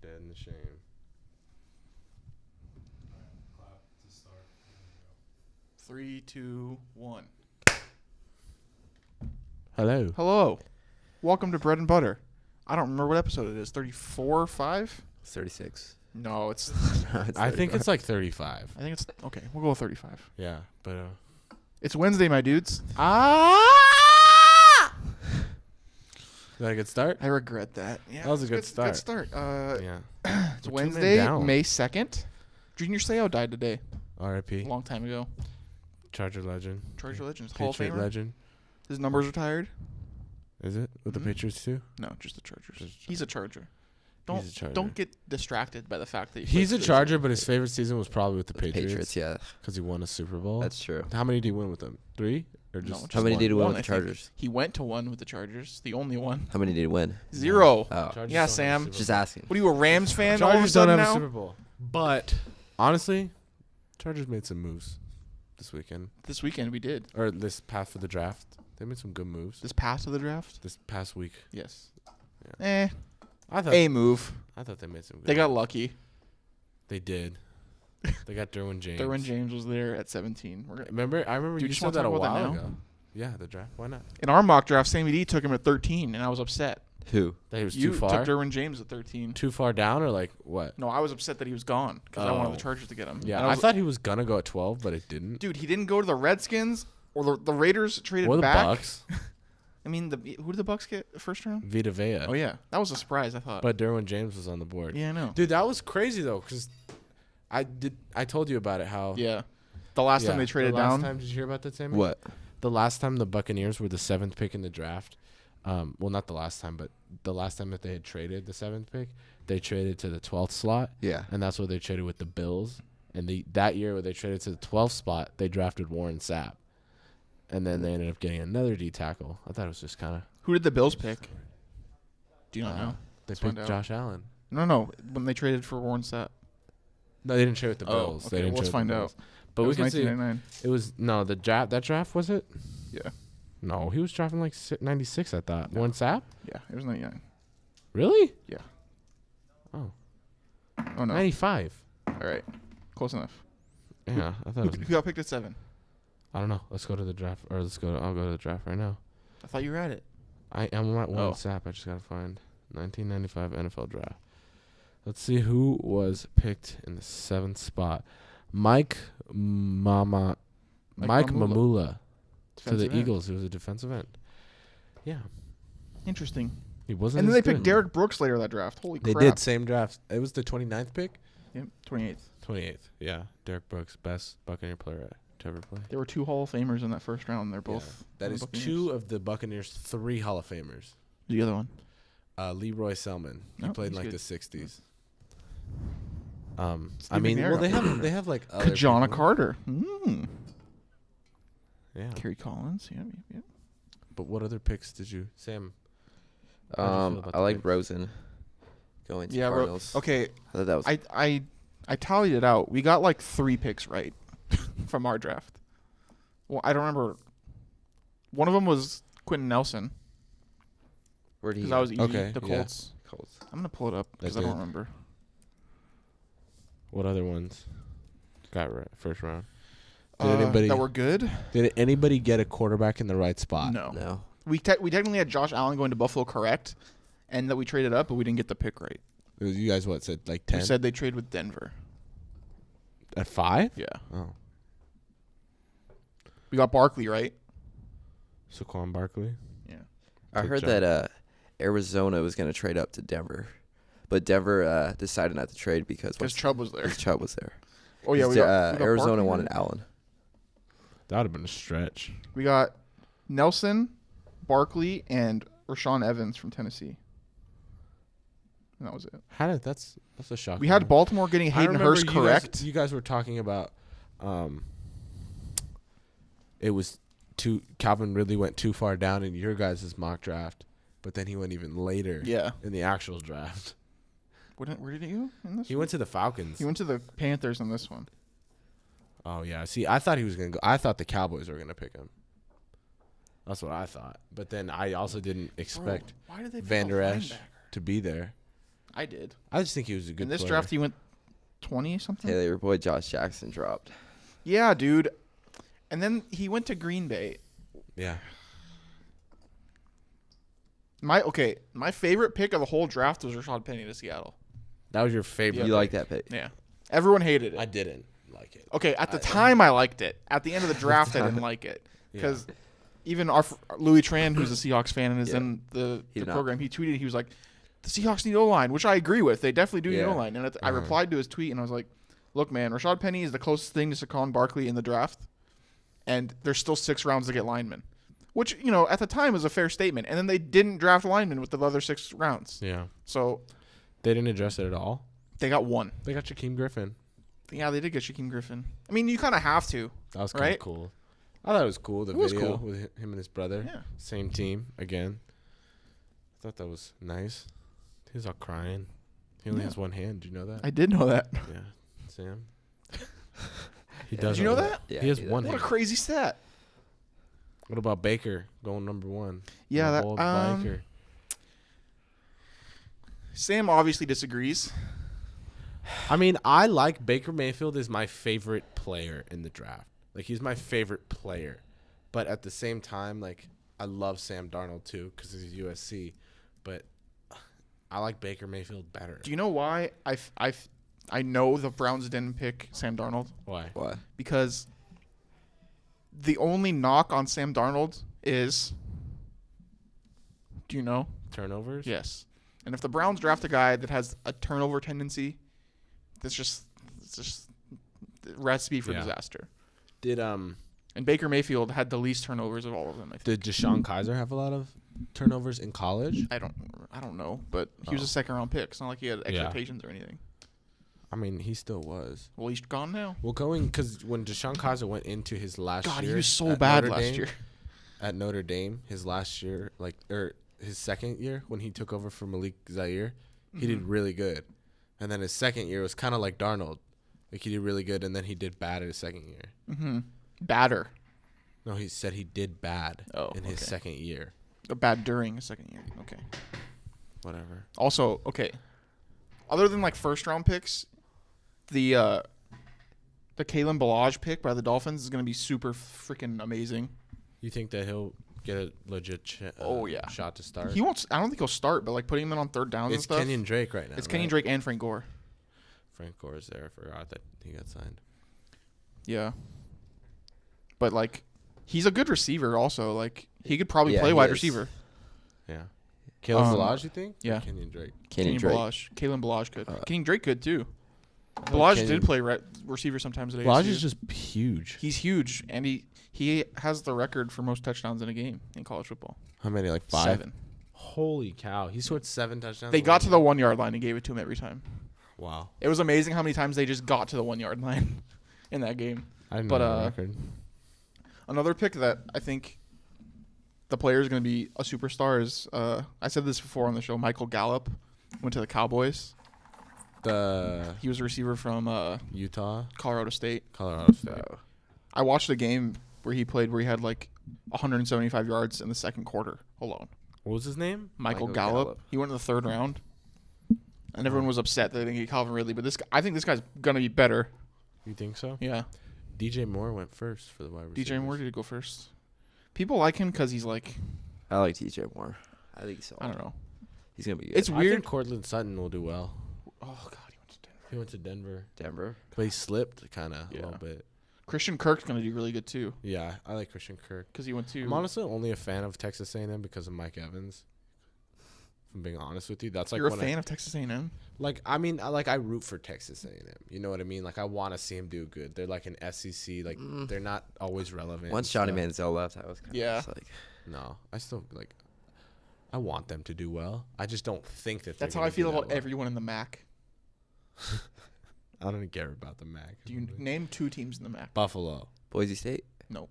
you're dead in the shame. Clap to start. 3, 2, 1. Hello. Hello. Welcome to Bread and Butter. I don't remember what episode it is. 34, 5? It's 36. No, it's. I think it's like 35. I think it's okay. We'll go with 35. Yeah, but It's Wednesday, my dudes. is that a good start? I regret that. Yeah, That was a it's good start. Good start. Yeah. It's We're 2 men Wednesday, down. May 2nd. Junior Seau died today. R.I.P. A long time ago. Charger legend. Charger Legends. Hall of Patriot Famer. legend. His numbers retired. Is it with Mhm. the Patriots too? No, just the Chargers. Just He's a Charger. He's a Charger. Don't get distracted by the fact that He's a plays for the Charger, but his favorite season was probably with the The Patriots. yeah. Because he won a Super Bowl. That's true. How many did he win with them? 3? Or No, just just How many one. did he win One, with the I think. Chargers? He went to one with the Chargers. The only one. How many did he win? 0. Oh, Chargers Yeah, don't have a Sam. Super just Bowl. asking. What are you, a Rams fan all of a Chargers don't sudden have a now? Super Bowl. But honestly, Chargers made some moves this weekend. This weekend we did. Or this past for the draft. They made some good moves This pass to the draft? this past week. Yes. I thought A move. I thought they made some good They got moves. lucky. They did. They got Derwin James. Derwin James was there at 17. We're gonna, I remember Dude, you just said wanna that a talk about that while now? ago. Yeah, the draft. Why not? in our mock draft, Sammy D took him at 13, and I was upset. Who? That he was You too far. took Derwin James at 13. Too far down, or like what? No, I was upset that he was gone because I wanted Oh. the Chargers to get him. Yeah, And I was- thought he was gonna go at 12, but it didn't. Dude, he didn't go to the Redskins or the Raiders traded Or the back. Bucks. I mean, who did the Bucks get first round? Vita Vea. Oh yeah, that was a surprise. I thought. But Derwin James was on the board. yeah, I know. Dude, that was crazy though, because I told you about it. How Yeah, the last time they traded the last down. time, did you hear about that, Sammy? What? The last time the Buccaneers were the 7th pick in the draft. Well, not the last time, but the last time that they had traded the 7th pick, they traded to the 12th slot, Yeah. and that's what they traded with the Bills. And that year, when they traded to the 12th spot, they drafted Warren Sapp, and then they ended up getting another D tackle. I thought it was just kind of. Who did the Bills pick? Do you not know? They Let's find picked out. Josh Allen. No. When they traded for Warren Sapp. No, they didn't trade with the Oh, Bills. okay, They didn't well, let's trade with find the out. Bills. But It we was can see 1999. it was the draft. That draft was it? Yeah. No, he was drafting like 96. I thought. No. Warren Sapp. Yeah, it was 99. Really? Yeah. Oh, Oh no. 95. All right, close enough. Yeah, I thought. Who, It was, who got picked at 7? I don't know. Let's go to the draft, or I'll go to the draft right now. I thought you were at it. I'm at Warren Oh. Sapp. I just gotta find 1995 NFL draft. Let's see who was picked in the 7th spot. Mike Mamula. Mamula to the Defensive end. Eagles. He was a defensive end. Yeah, Interesting. he wasn't. And then as they picked good. Derek Brooks later that draft. Holy They crap. did same draft. It was the 29th pick. Yep, 28th. 28th. Yeah, Derek Brooks, best Buccaneer player to ever play. There were 2 Hall of Famers in that first round. They're both. That on the is Buccaneers. 2 of the Buccaneers' 3 Hall of Famers. The other one. Leroy Selman. He Oh, played in he's like good. the 60s. Steve I mean, well, McNair. they have like other Kajana people. Carter. Yeah. Kerry Collins. Yeah. But what other picks did you, Sam? how'd you feel about I the like picks? Rosen going to Yeah. Cardinals. Okay. I thought that was I tallied it out. We got like 3 picks right from our draft. Well, I don't remember. One of them was Quentin Nelson where do because you that was easy. Okay, The yeah. Colts. Colts. I'm gonna pull it up because That I don't did. remember. What other ones got right first round? Did That were good? Did anybody get a quarterback in the right spot? No. No. We technically had Josh Allen going to Buffalo, correct, and that we traded up, but we didn't get the pick right. It was, you guys what said like 10 We said they trade with Denver. at 5? Yeah. Oh, We got Barkley right. Saquon Barkley. Yeah. I Good heard job. that Arizona was going to trade up to Denver, but Denver decided not to trade because Because Chubb was there. Chubb was there. Oh yeah, we got Arizona Barkley, wanted right? Allen. That would have been a stretch. We got Nelson, Barkley, and Rashawn Evans from Tennessee. And that was it. That's a shock. We had Baltimore getting I Hayden remember Hurst you correct. You guys were talking about it was too Calvin Ridley went too far down in your guys' mock draft, but then he went even later Yeah. in the actual draft. Where did he go in this? He went to the Falcons. He went to the Panthers in this one. Oh yeah. See, I thought he was gonna go. I thought the Cowboys were gonna pick him. That's what I thought. But then I also didn't expect Bro, why did they pick Van Der a Esch linebacker? to be there. I did. I just think he was a good In this player. draft, he went 20 something. Hey, your boy Josh Jackson dropped. Yeah, dude. And then he went to Green Bay. Yeah. My favorite pick of the whole draft was Rashad Penny to Seattle. That was your favorite. You like that pick? Yeah. Everyone hated it. I didn't like it. Okay, at the time I liked it. At the end of the draft, I didn't like it because even our Louis Tran, who's a Seahawks fan and is in the program, he tweeted, he was like, "The Seahawks need O-line," which I agree with. They definitely do need O-line. And I replied to his tweet and I was like, "Look, man, Rashad Penny is the closest thing to Saquon Barkley in the draft, and there's still 6 rounds to get linemen." Which, at the time was a fair statement. And then they didn't draft linemen with the other 6 rounds. Yeah. So They didn't address it at all. they got 1. They got Shaquem Griffin. Yeah, they did get Shaquem Griffin. I mean, you kind of have to. That was kind Right? of cool. I thought it was cool. The It was video cool. with him and his brother. Yeah. Same team again. I thought that was nice. He was all crying. He only has one hand. Do you know that? I did know that. Yeah. Sam. He Yeah. does. Did you know all that? Yeah, he has he one What a hand. crazy stat. What about Baker going number 1? Yeah, The that bold biker. Sam obviously disagrees. I mean, I like Baker Mayfield is my favorite player in the draft. Like, he's my favorite player. But at the same time, like, I love Sam Darnold too because he's USC. But I like Baker Mayfield better. Do you know why I know the Browns didn't pick Sam Darnold? Why? Why? Because the only knock on Sam Darnold is, do you know? Turnovers? Yes. And if the Browns draft a guy that has a turnover tendency, it's just the recipe for disaster. Did And Baker Mayfield had the least turnovers of all of them, I think. Did Deshaun Kaiser have a lot of turnovers in college? I don't know, but he was a second-round pick. It's not like he had expectations or anything. I mean, he still was. Well, he's gone now. Well, because when Deshaun Kaiser went into his last God, year. he was so at bad Notre last Dame- year. At Notre Dame, his last year, his second year when he took over for Malik Zaire, he did really good. And then his second year was kind of like Darnold. Like, he did really good, and then he did bad at his second year. Mm-hmm. Badder. No, he said he did bad in his second year. Bad during his second year. Okay. Whatever. Also, okay. Other than like first-round picks, the Kalen Ballage pick by the Dolphins is going to be super freaking amazing. You think that he'll get a legit shot to start? He won't. I don't think he'll start, but like putting him in on third downs and It's stuff. Kenyon Drake right now. It's Kenyon right? Drake and Frank Gore. Frank Gore is there. I forgot that he got signed. Yeah. But like, he's a good receiver. Also, like he could probably Yeah, play he wide is. receiver. Yeah. Kalen Ballage, you think? yeah. Or Kenyon Drake. Kenyon Drake. Ballage. Kalen Ballage could. Kenyon Drake could too. Ballage Kenyon- did play receiver sometimes at ASU. Ballage is just huge. He's huge, and he has the record for most touchdowns in a game in college football. How many? Like 5? 7. Holy cow! He scored 7 touchdowns. They in got to one the game? 1 yard line and gave it to him every time. Wow. It was amazing how many times they just got to the 1 yard line in that game. I didn't But, know that record. Another pick that I think the player is going to be a superstar is, I said this before on the show, Michael Gallup went to the Cowboys. He was a receiver from Utah, Colorado State. Colorado State. I watched a game where he played where he had like 175 yards in the second quarter alone. What was his name? Michael Michael Gallup. Gallup. He went in the third round. And everyone was upset that they didn't get Calvin Ridley. But I think this guy's going to be better. You think so? Yeah. DJ Moore went first for the wide receivers. DJ Moore did go first. People like him because he's like, I like TJ Moore. I think so. I don't know. He's gonna be good. It's I weird. think Cortland Sutton will do well. Oh, God, he went to Denver. He went to Denver, Denver. but he slipped kind of a Yeah. little bit. Christian Kirk's going to do really good too Yeah, I like Christian Kirk. because he went to. I'm honestly only a fan of Texas A&M because of Mike Evans. If I'm being honest with you, that's like You're a when fan of Texas A&M? I root for Texas A&M. You know what I mean? Like I want to see him do good. They're like an SEC. Like they're not always relevant. Once and Johnny stuff. Manziel left, I was kind of Yeah. like, No, I still like. I want them to do well. I just don't think that. That's they're how I gonna do feel that about well. everyone in the MAC. I don't care about the MAC. Do you name 2 teams in the MAC? Buffalo. Boise State. No.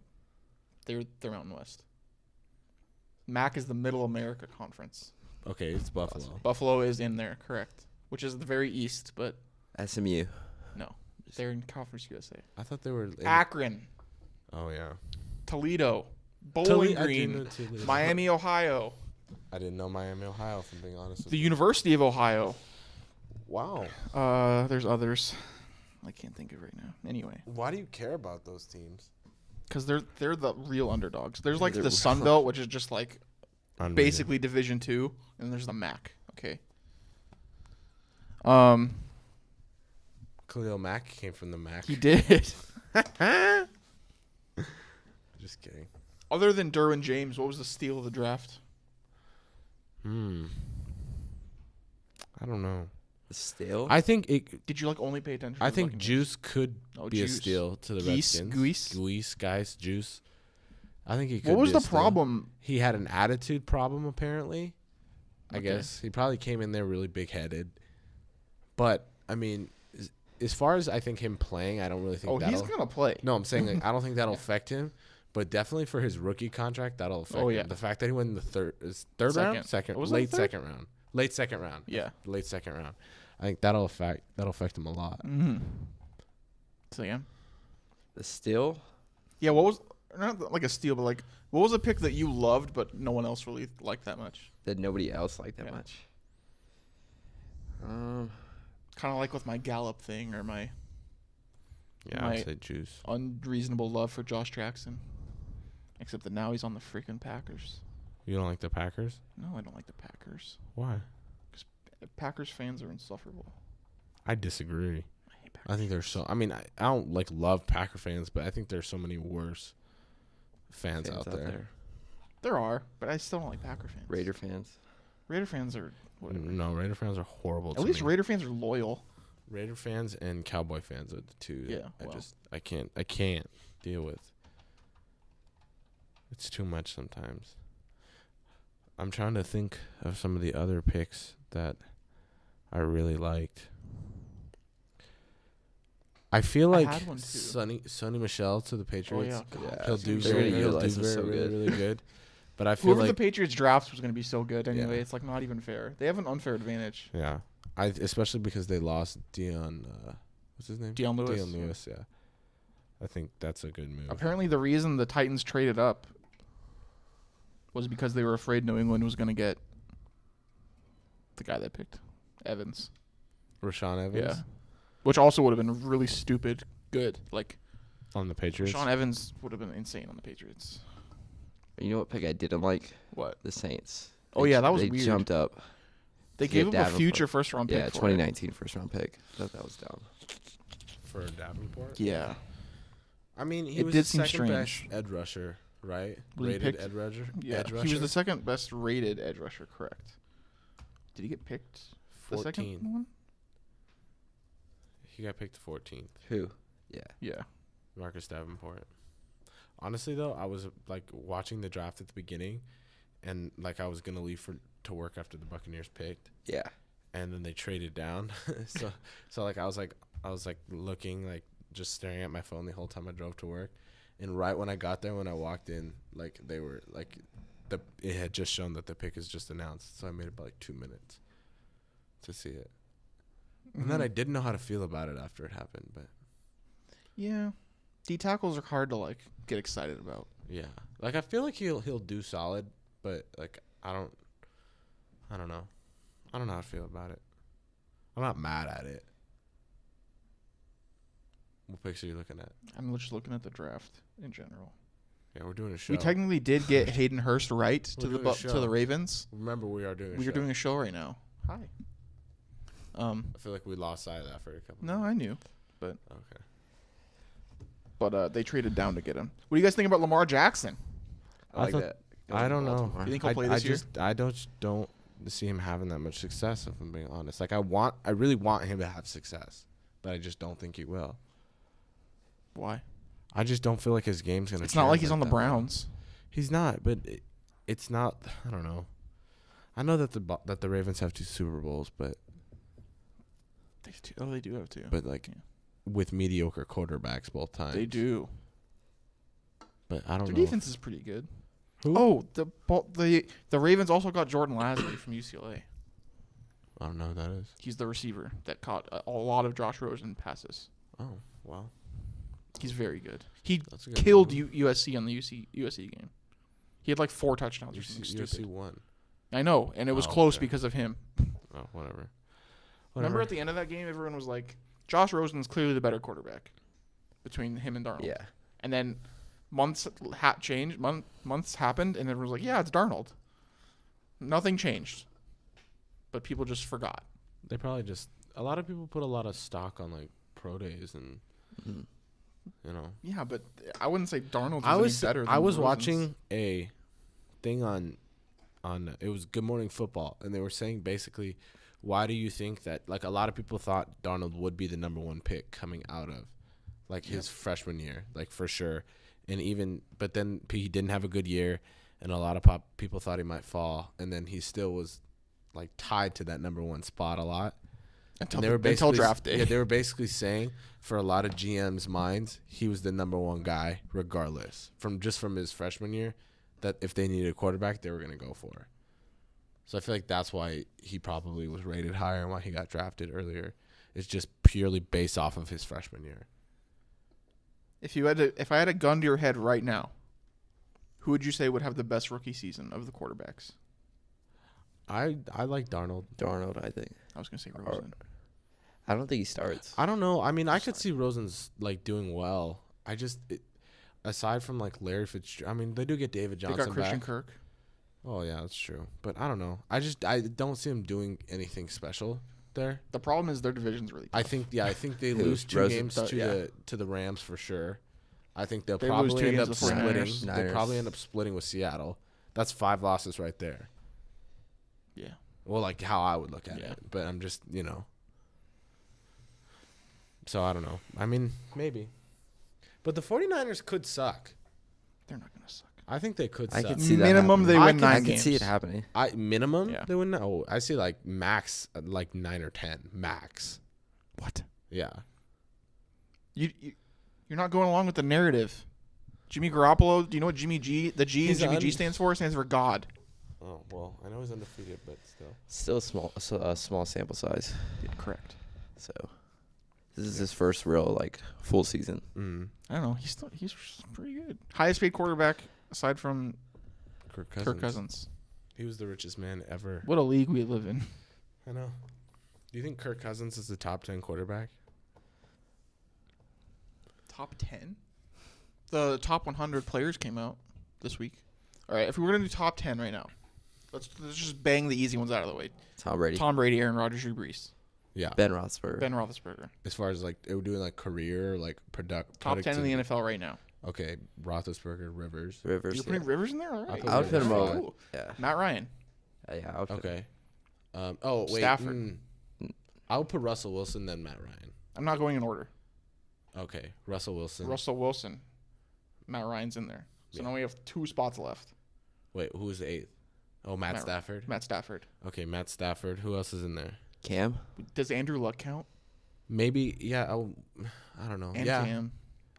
They're Mountain West. MAC is the Middle America Conference. Okay, it's Buffalo. Buffalo is in there, correct. Which is the very east, but SMU. no. They're in Conference USA. I thought they were. Akron, Oh yeah. Toledo, Bowling I didn't know Green, Toledo. Miami, Ohio, I didn't know Miami, Ohio. If I'm being honest with the you. University of Ohio. Wow. There's others. I can't think of right now. Anyway, Why do you care about those teams? because they're the real underdogs. There's like They're the Sun Belt, which is just like Unreal. basically Division 2, and there's the MAC. Okay. Khalil Mack came from the MAC. He did. Just kidding. Other than Derwin James, what was the steal of the draft? I don't know. Still, I think it. Did you like only pay attention? I to the think Buccaneers? Juice could be Juice. a steal to the Geese, Redskins. Geese? Juice. I think he could. What was be a the steal. problem? He had an attitude problem apparently. I Okay. guess he probably came in there really big-headed. But I mean, as far as I think him playing, I don't really think. Oh, he's gonna play. No, I'm saying like I don't think that'll affect him. But definitely for his rookie contract, that'll affect Oh, yeah. him. The fact that he went in the third Second. round, Was it late third? second round, late second round, Yeah. late second round. I think that'll affect him a lot. Mm-hmm. So yeah. the still. Yeah. What was not like a steal, but like what was a pick that you loved but no one else really liked that much? That nobody else liked that Yeah. much. Kind of like with my Gallup thing or my Yeah, I'd say Juice. unreasonable love for Josh Jackson. Except that now he's on the freaking Packers. You don't like the Packers? No, I don't like the Packers. Why? Packers fans are insufferable. I disagree. I hate Packers. I think there's so. I mean, I don't like love Packer fans, but I think there's so many worse fans out there. There are, but I still don't like Packer fans. Raider fans. Raider fans are whatever. No, Raider fans are horrible. At to least me. Raider fans are loyal. Raider fans and Cowboy fans are the two. Yeah, that well. I can't deal with. It's too much sometimes. I'm trying to think of some of the other picks that I really liked. I feel I like had one too. Sonny Michel to the Patriots. God. Yeah, He'll do they're very, gonna he'll do utilize him very, so really, good. really good. But I feel Whoever the like Patriots drafts was going to be so good anyway. Yeah. It's like not even fair. They have an unfair advantage. yeah, especially because they lost Dion. What's his name? Dion Lewis. Dion Lewis. Yeah, I think that's a good move. Apparently, the reason the Titans traded up was because they were afraid New England was going to get the guy they picked, Evans. Rashawn Evans. Yeah, which also would have been really stupid good. Like On the Patriots. Rashawn Evans would have been insane on the Patriots. You know what pick I didn't like? What? The Saints. Oh, yeah, that was they weird. jumped up. They to gave get him a Davenport. future first round pick. Yeah, for it. 2019 first round pick. I thought that was dumb. For Davenport. Yeah. I mean, he It was did the seem second best strange. edge rusher, right? Was he Rated picked? edge rusher. Yeah. Edge He was rusher? the second best rated edge rusher, correct? Did he get picked? The 14. second one? He got picked 14th. Who? Yeah. Yeah. Marcus Davenport. Honestly, though, I was like watching the draft at the beginning, and like I was gonna leave to work after the Buccaneers picked, Yeah. and then they traded down. so like I was like looking, like just staring at my phone the whole time I drove to work, and right when I got there, when I walked in, like they were like it had just shown that the pick is just announced, so I made about like 2 minutes to see it, and then I didn't know how to feel about it after it happened, but Yeah. D tackles are hard to like get excited about. yeah, like I feel like he'll do solid, but like I don't know how to feel about it. I'm not mad at it. What picks are you looking at? I'm just looking at the draft in general. Yeah, we're doing a show. We technically did get Hayden Hurst right to We're the doing a to show. the Ravens. Remember, we are doing a We show. are doing a show right now. Hi. I feel like we lost sight of that for a couple. No, I knew, Okay. but they traded down to get him. What do you guys think about Lamar Jackson? I like thought- that. I don't know. You think he'll play this year? I don't see him having that much success. If I'm being honest, like I really want him to have success, but I just don't think he will. Why? I just don't feel like his game's gonna. It's not like he's on translate the that well. Browns. He's not, but it's not. I don't know. I know that the Ravens have 2 Super Bowls, but They do have two. like Yeah. with mediocre quarterbacks both times. They do. But I don't Their know. defense is pretty good. Who? Oh, the Ravens also got Jordan Lasley from UCLA. I don't know who that is. He's the receiver that caught a lot of Josh Rosen passes. Oh, wow. He's very good. He That's a good killed move. USC on the USC game. He had like 4 touchdowns or something USC stupid. won. I know, and it was Oh, close okay. because of him. Oh, whatever. Remember at the end of that game, everyone was like, Josh Rosen's clearly the better quarterback between him and Darnold. Yeah. And then months happened, and everyone was like, yeah, it's Darnold. Nothing changed. But people just forgot. They probably just a lot of people put a lot of stock on like pro days and you know. Yeah, but I wouldn't say Darnold I was any better than I was Rosen's. watching a thing on it was Good Morning Football, and they were saying basically, why do you think that like a lot of people thought Darnold would be the number one pick coming out of like his freshman year, like for sure, but then he didn't have a good year, and a lot of people thought he might fall, and then he still was like tied to that number one spot a lot. Until draft day. Yeah, they were basically saying for a lot of GMs' minds, he was the number one guy regardless from his freshman year. That if they needed a quarterback, they were going to go for. So I feel like that's why he probably was rated higher and why he got drafted earlier. It's just purely based off of his freshman year. If I had a gun to your head right now, who would you say would have the best rookie season of the quarterbacks? I like Darnold. Darnold, I think. I was going to say Rosen. I don't think he starts. I don't know. I mean, I could see Rosen's like doing well. Aside from like Larry Fitzgerald, I mean, they do get David Johnson They got Christian back. Kirk. Oh yeah, that's true. But I don't know. I don't see him doing anything special there. The problem is their division's really tough. I think they lose two Rosen? games to the Rams for sure. I think they'll They lose probably two end games up to the splitting. Niners. They'll probably end up splitting with Seattle. That's 5 losses right there. Yeah. Well, like how I would look at Yeah. it. But I'm just, So I don't know. I mean, maybe. But the 49ers could suck. They're not going to suck. I think they could I suck. could see that Minimum, happening. they win I 9 could games. see it happening. Minimum, Yeah. they win. Oh, I see like max, like 9 or 10 max. What? Yeah. You're not going along with the narrative. Jimmy Garoppolo, do you know what Jimmy G, the G in Jimmy G stands for? It stands for God. Oh well, I know he's undefeated, but still. Still a small sample size. Yeah, correct. So this is his first real full season. Mm. I don't know. He's pretty good. Highest paid quarterback aside from Kirk Cousins. Kirk Cousins. He was the richest man ever. What a league we live in. I know. Do you think Kirk Cousins is the top 10 quarterback? Top 10? The top 100 players came out this week. All right, if we were going to do top 10 right now, let's just bang the easy ones out of the way. Tom Brady. Tom Brady, Aaron Rodgers, Drew Brees. Yeah. Ben Roethlisberger. Ben Roethlisberger. As far as we're doing career, Top 10 in the NFL right now. Okay, Roethlisberger, Rivers. Rivers. You're putting Rivers in there? All right. I would put him All right, over. cool. Yeah. Matt Ryan. Yeah. I would put him. Okay. Wait. Stafford. I would put Russell Wilson, then Matt Ryan. I'm not going in order. Okay, Russell Wilson. Russell Wilson. Matt Ryan's in there. So now we have 2 spots left. Wait, who was the 8th? Oh, Matt Stafford. Matt Stafford. Okay, Matt Stafford. Who else is in there? Cam. Does Andrew Luck count? Maybe. Yeah. I don't know. And yeah. Cam.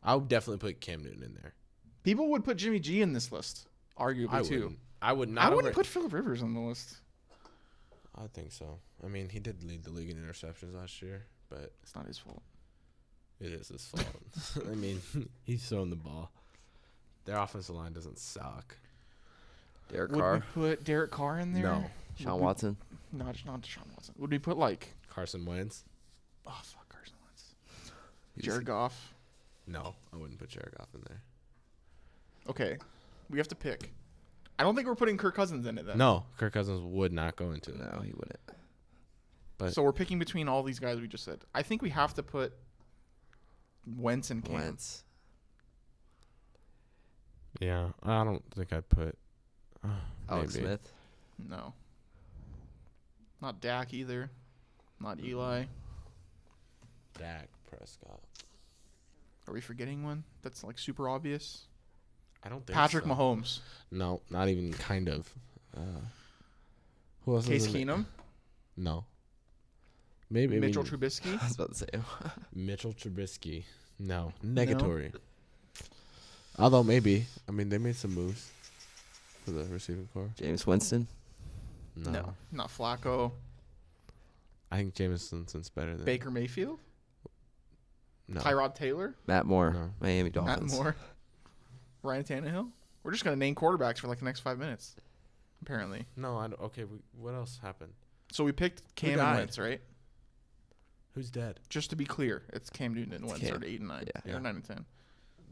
I would definitely put Cam Newton in there. People would put Jimmy G in this list, arguably, too. I would not. I wouldn't put Phillip Rivers on the list. I think so. I mean, he did lead the league in interceptions last year, but It's not his fault. it is his fault. I mean, he's throwing the ball. Their offensive line doesn't suck. Derek Would Carr. we put Derek Carr in there? No. Sean Watson. Not Deshaun Watson. Would we put Carson Wentz? oh fuck Carson Wentz, Jared Goff? No, I wouldn't put Jared Goff in there. Okay, we have to pick. I don't think we're putting Kirk Cousins in it then. No, Kirk Cousins would not go into it. No, he wouldn't. But So we're picking between all these guys we just said. I think we have to put Wentz and Cam. Wentz. yeah, I don't think I'd put Alex maybe. Smith. No. Not Dak either. Not Eli. Dak Prescott. Are we forgetting one that's super obvious? I don't think Patrick so. Mahomes. No, not even kind of. Who else? Case is in it? Keenum. No. Maybe Mitchell Trubisky. I was about to say him. Mitchell Trubisky. No. Negatory. Although maybe. I mean, they made some moves for the receiving core. James Winston. No. Not Flacco. I think Jameson's better than Baker Mayfield. No. Tyrod Taylor. Matt Moore. No. Miami Dolphins. Matt Moore. Ryan Tannehill. We're just gonna name quarterbacks for the next 5 minutes. Apparently. No. I don't, okay. What else happened? So we picked Cam and died? Wentz, right? Who's dead? Just to be clear, it's Cam Newton and Wentz are 8 and 9. Yeah. Or 9 and 10.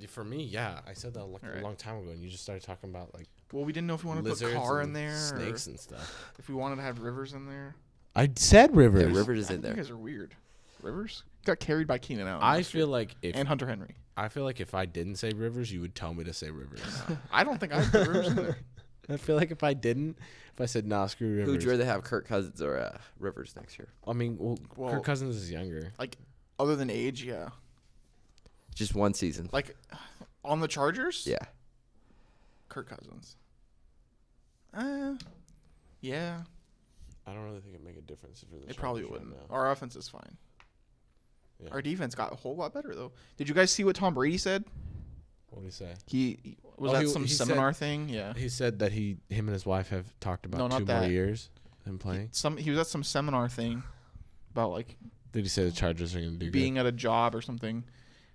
For me, yeah. I said that a Right. long time ago, and you just started talking about like Well, we didn't know if we wanted to put lizards Carr and in there. snakes or and stuff. if we wanted to have Rivers in there. I said Rivers. Yeah, Rivers is in You there. guys are weird. Rivers? Got carried by Keenan Allen. I last feel year. like And Hunter Henry. if I didn't say Rivers, you would tell me to say Rivers. I don't think I put Rivers in there. I feel like if I said nah, screw Rivers. Who'd you rather have, Kirk Cousins or Rivers next year? I mean, Well, Kirk Cousins is younger. Like, other than age, yeah. Just one season. Like, on the Chargers? Yeah. Kirk Cousins. Yeah. I don't really think it'd make a difference if you're the It probably Chargers wouldn't. right now. Our offense is fine. Yeah. Our defense got a whole lot better, though. Did you guys see what Tom Brady said? What did he say? He was Oh, that he- some he seminar thing? Yeah. He said that him and his wife have talked about No, not 2 more that. years him playing. He was at some seminar thing about like Did he say the Chargers are going to do being at a job or something,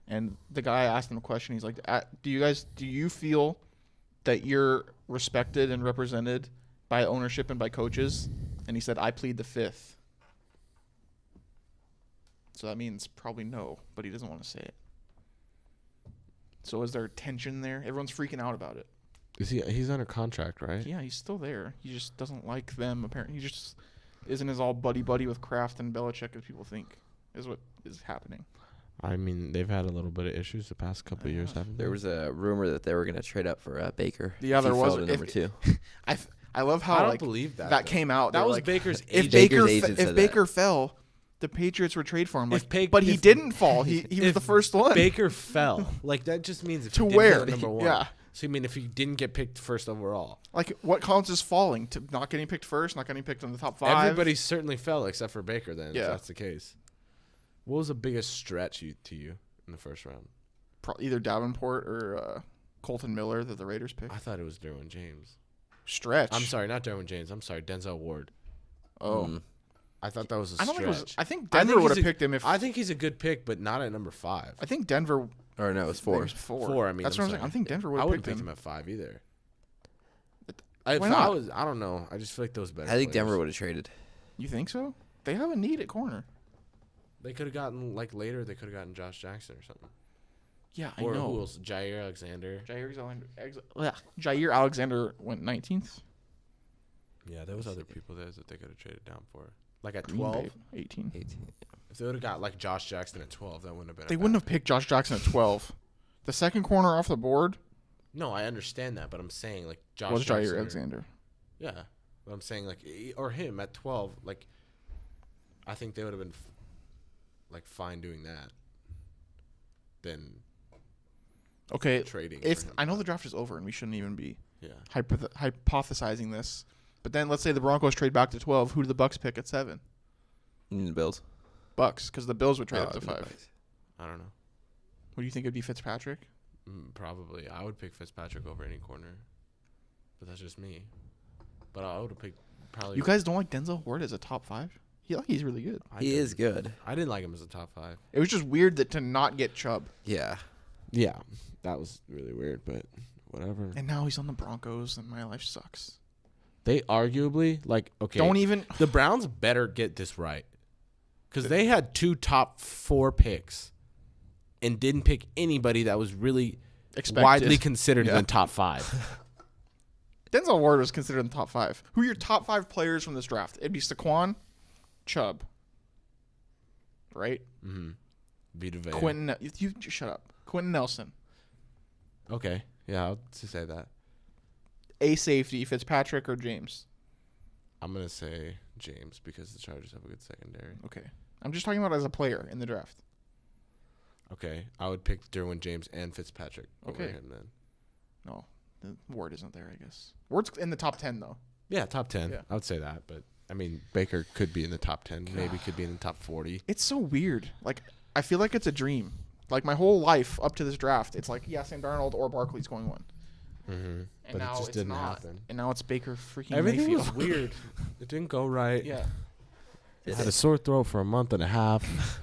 and the guy asked him a question. He's like, do you feel that you're respected and represented by ownership and by coaches? And he said, I plead the fifth. So that means probably no, but he doesn't want to say it. So is there tension there? Everyone's freaking out about it. good? He's under contract, right? Yeah, he's still there. He just doesn't like them. Apparently, he just isn't as all buddy with Kraft and Belichick as people think. Is what is happening. I mean, they've had a little bit of issues the past couple of years, haven't they? There was a rumor that they were going to trade up for Baker. Yeah, if he there was. fell to number 2. I love how I don't like believe that. that though. came out. They That were was like, Baker's if agent. Baker Baker's agent if said Baker fell, the Patriots would trade for him. If Like, Ba- but he if- didn't fall. He was if the first one. Baker fell. Like, that just means if To he didn't where? go to number 1. Yeah. So, you mean if he didn't get picked first overall? Like, what counts as falling? To not getting picked first, not getting picked in the top 5. Everybody certainly fell except for Baker then, Yeah. if that's the case. What was the biggest stretch to you in the first round? Either Davenport or Colton Miller that the Raiders picked. I thought it was Derwin James. Stretch. I'm sorry, not Derwin James. I'm sorry, Denzel Ward. Oh, I thought that was a I don't stretch. think it was. I think I Denver think would have he's a- picked him if. I think he's a good pick, but not at number 5. I think Denver. Or no, it was I think 4. it was 4. 4, I mean, that's I'm what I'm saying. sorry. I think Denver would I have wouldn't picked pick him. him at 5 either. Why If I not? was, I don't know. I just feel like those better. I think players. Denver would have traded. You think so? They have a need at corner. They could have gotten like later. They could have gotten Josh Jackson or something. Yeah, Or I know. who else? Jair Alexander. Jair Alexander went 19th. Yeah, there was other people there that they could have traded down for. Like at Green 12. Bay, 18. 18. If they would have got like Josh Jackson at 12, that wouldn't have been. They wouldn't have picked Josh Jackson at 12. The second corner off the board No, I understand that, but I'm saying like Josh was Jackson. Jair Alexander. Yeah, but I'm saying like or him at 12. Like, I think they would have been like fine doing that. Than Okay, trading. if for him. I know the draft is over and we shouldn't even be Yeah. hypothesizing this, but then let's say the Broncos trade back to 12. Who do the Bucks pick at 7? The Bills. Bucks, because the Bills would trade Oh, up to it'd be the 5. Bucks. I don't know. What do you think it'd be, Fitzpatrick? Probably. I would pick Fitzpatrick over any corner. But that's just me. But I would have picked probably. You guys don't like Denzel Ward as a top 5? He's really good. He is good. I didn't like him as a top 5. It was just weird that to not get Chubb, Yeah. Yeah, that was really weird, but whatever. and now he's on the Broncos, and my life sucks. They arguably like okay. Don't even. The Browns better get this right, because they had 2 top 4 picks, and didn't pick anybody that was really Expected. widely considered in Yeah. the top 5. Denzel Ward was considered in the top 5. Who are your top 5 players from this draft? It'd be Saquon, Chubb, right? Mm-hmm. Vita Vea. Quentin. You just shut up. Quentin Nelson. Okay, yeah, I'll just say that. A safety, Fitzpatrick or James. I'm gonna say James because the Chargers have a good secondary. Okay. I'm just talking about as a player in the draft. Okay, I would pick Derwin James and Fitzpatrick over Okay. him then. No, the Ward isn't there, I guess. Ward's in the top 10, though. Yeah, top 10. Yeah. I would say that, but I mean Baker could be in the top 10, maybe could be in the top 40. It's so weird. Like, I feel like it's a dream. Like, my whole life up to this draft, it's like, yeah, Sam Darnold or Barkley's going 1. Mm-hmm. And But now it just it's didn't not. happen. And now it's Baker freaking Everything Mayfield. was weird. It didn't go right. Yeah. I had a sore throat for a month and a half.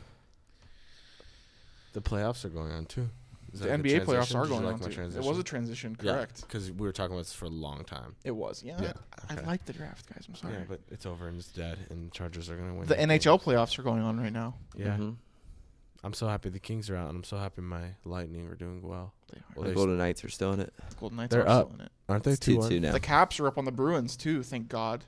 The playoffs are going on too. Is The that NBA playoffs transition? are Did you going like on my too. It transition? was a transition, correct? Because we were talking about this for a long time. It was. Yeah. Yeah, I okay. like the draft, guys. I'm sorry. Yeah, but it's over and it's dead, and Chargers are gonna win. The that NHL game. playoffs are going on right now. Yeah, Mhm. I'm so happy the Kings are out, and I'm so happy my Lightning are doing well. They are. Well, The they Golden Knights are still in it. The Golden Knights they're are up. still in it. Aren't they It's 2-2 now. The Caps are up on the Bruins too. Thank God.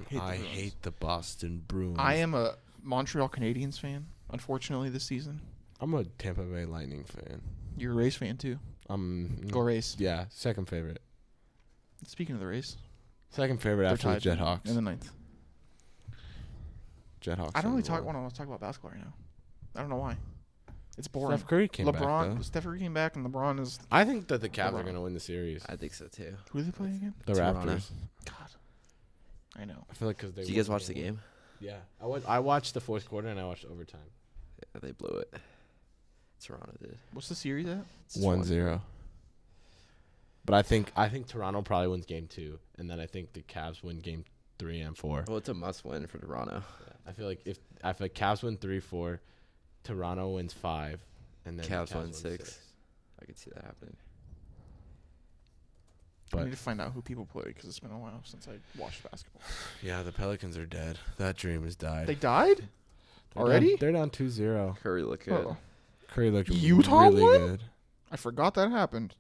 Hate the I Bruins. hate the Boston Bruins. I am a Montreal Canadiens fan. Unfortunately, this season. I'm a Tampa Bay Lightning fan. You're a Rays fan too. Go Rays. Yeah, second favorite. Speaking of the Rays, Second favorite they're after the tied Jethawks. in the 9th. Jethawks. I don't really want want to talk about basketball right now. I don't know why. It's boring. Steph Curry came back, though. Steph Curry came back, and LeBron is. I think that the Cavs are LeBron. going to win the series. I think so too. Who do they play again? The Toronto. Raptors. God, I know. I feel like because they. Did you guys watch the game? Yeah, I watched the fourth quarter and I watched overtime. Yeah, they blew it. Toronto did. What's the series at? It's 1-0. But I think Toronto probably wins game 2, and then I think the Cavs win game 3 and 4. Well, it's a must-win for Toronto. Yeah, I feel like if Cavs win 3-4, Toronto wins 5, and then Cavs the win 6. I could see that happening. I But need to find out who people play because it's been a while since I watched basketball. yeah, the Pelicans are dead. That dream has died. They died They're already? Down, they're down 2-0. Curry looked good. Oh, Curry looked Utah really won? good. I forgot that happened.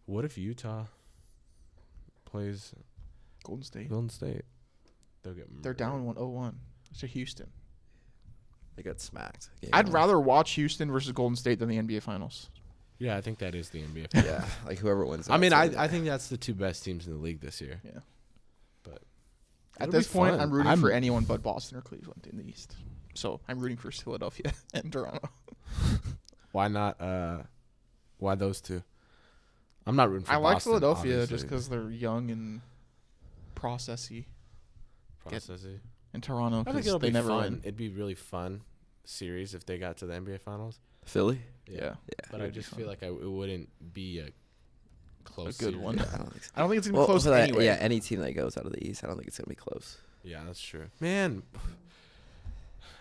What if Utah plays Golden State. Golden State? They'll get They're murdered. down 1-0-1 to Houston. They got smacked. Game I'd one. rather watch Houston versus Golden State than the NBA Finals. Yeah, I think that is the NBA. Yeah, like whoever wins. I mean, out's I think that's the two best teams in the league this year. Yeah. But At it'll this be point, fun. I'm rooting for anyone but Boston or Cleveland in the East. So I'm rooting for Philadelphia and Toronto. Why not? Why those two? I'm not rooting for I like Boston, Philadelphia obviously. just because they're young and processy, Processy. and Toronto I think because it'll they be never fun. win. It'd be really fun series if they got to the NBA Finals. Philly. Yeah. But I It'd be just fun. feel like it wouldn't be a close A good series. one. Yeah, I don't think so. I don't think it's gonna be close for that- anyway. Yeah, any team that goes out of the East, I don't think it's gonna be close. Yeah, that's true. Man,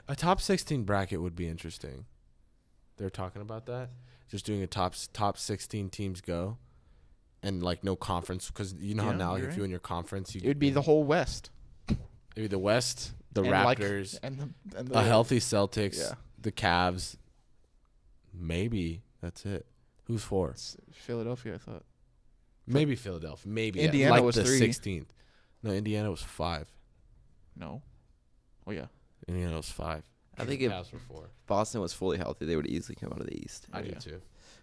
a top 16 bracket would be interesting. They're talking about that. Just doing a top 16 teams go, and like no conference because you know how Yeah, now like, you're if you win your conference, you It would be the whole West. maybe the West, the And like- Raptors, and the a healthy Celtics, Yeah. the Cavs. Maybe that's it. Who's 4? It's Philadelphia, I thought. Maybe Philadelphia. Maybe Indiana like was the 3. 16th. No, Indiana was 5. No. Oh yeah. Indiana was 5. I think the if Cavs were 4. Boston was fully healthy, they would easily come out of the East. I do yeah. too.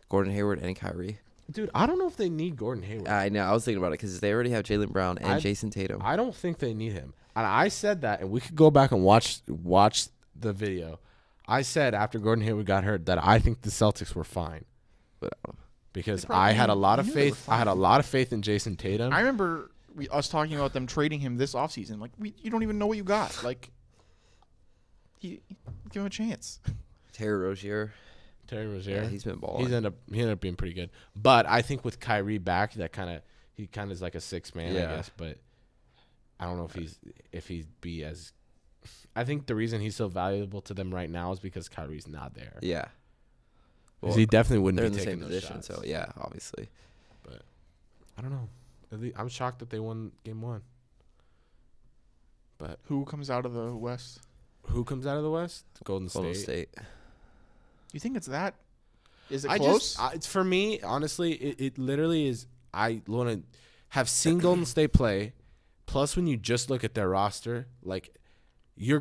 Gordon Hayward and Kyrie. Dude, I don't know if they need Gordon Hayward. I know. I was thinking about it because they already have Jaylen Brown and Jason Tatum. I don't think they need him. And I said that, and we could go back and watch the video. I said after Gordon Hayward got hurt that I think the Celtics were fine But I don't know. because They probably I had a lot knew of they were faith. I had a fine. lot of faith in Jason Tatum. I remember us talking about them trading him this offseason. Like, you don't even know what you got. Like, give him a chance. Terry Rozier. Terry Rozier. Yeah, he's been balling. He ended up being pretty good. But I think with Kyrie back, he kind of is like a 6 man, Yeah. I guess. But I don't know if he'd be as. I think the reason he's so valuable to them right now is because Kyrie's not there. Yeah. 'Cause he definitely wouldn't they're be in the taking same those position, shots. so yeah, obviously. But I don't know. I'm shocked that they won game 1. But Who comes out of the West? who comes out of the West? Golden Golden State. State. You think it's that? Is it I close? it's for me, honestly, it literally is. I want to have seen Golden State play. Plus, when you just look at their roster, like you're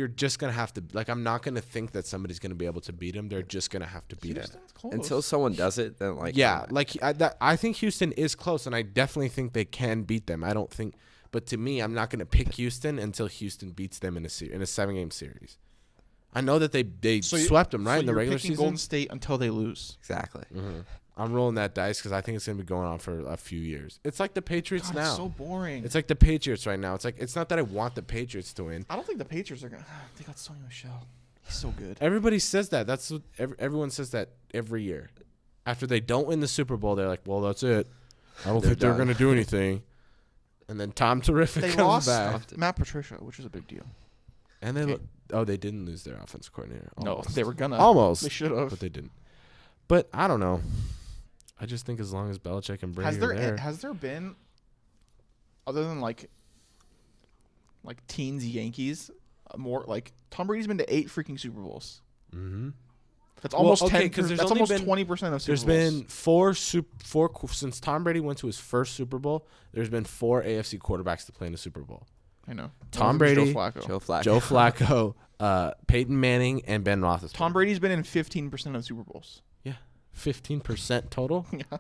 just gonna have to like. I'm not gonna think that somebody's gonna be able to beat them. They're just gonna have to beat them. Houston's close. Until someone does it, then like Yeah, like I think Houston is close, and I definitely think they can beat them. I don't think, but to me, I'm not going to pick Houston until Houston beats them in a 7-game series. I know that they swept them right in the you're regular picking season. Golden State until they lose. exactly. I'm rolling that dice because I think it's going to be going on for a few years. It's like the Patriots God, now. it's so boring. It's like the Patriots right now. It's like it's not that I want the Patriots to win. I don't think the Patriots are gonna. They got Sonny Michel. He's so good. Everybody says that. That's what everyone says that every year. After they don't win the Super Bowl, they're like, "Well, that's it. I don't think they're done. going to do anything." And then Tom Terrific They comes lost back. Matt Patricia, which is a big deal. And they didn't lose their offensive coordinator. Almost. No, they were gonna. Almost. They should have. But they didn't. But I don't know. I just think as long as Belichick and Brady are there. Has there been, other than like teens Yankees, more like Tom Brady's been to 8 freaking Super Bowls. Mm-hmm. That's almost 10. Because That's almost 20% of Super Bowls. There's been four since Tom Brady went to his first Super Bowl. There's been 4 AFC quarterbacks to play in a Super Bowl. I know. Tom Brady, Joe Flacco. Joe Flacco, Peyton Manning, and Ben Roethlisberger. Tom Brady's been in 15% of Super Bowls. Yeah, 15% total. Yeah.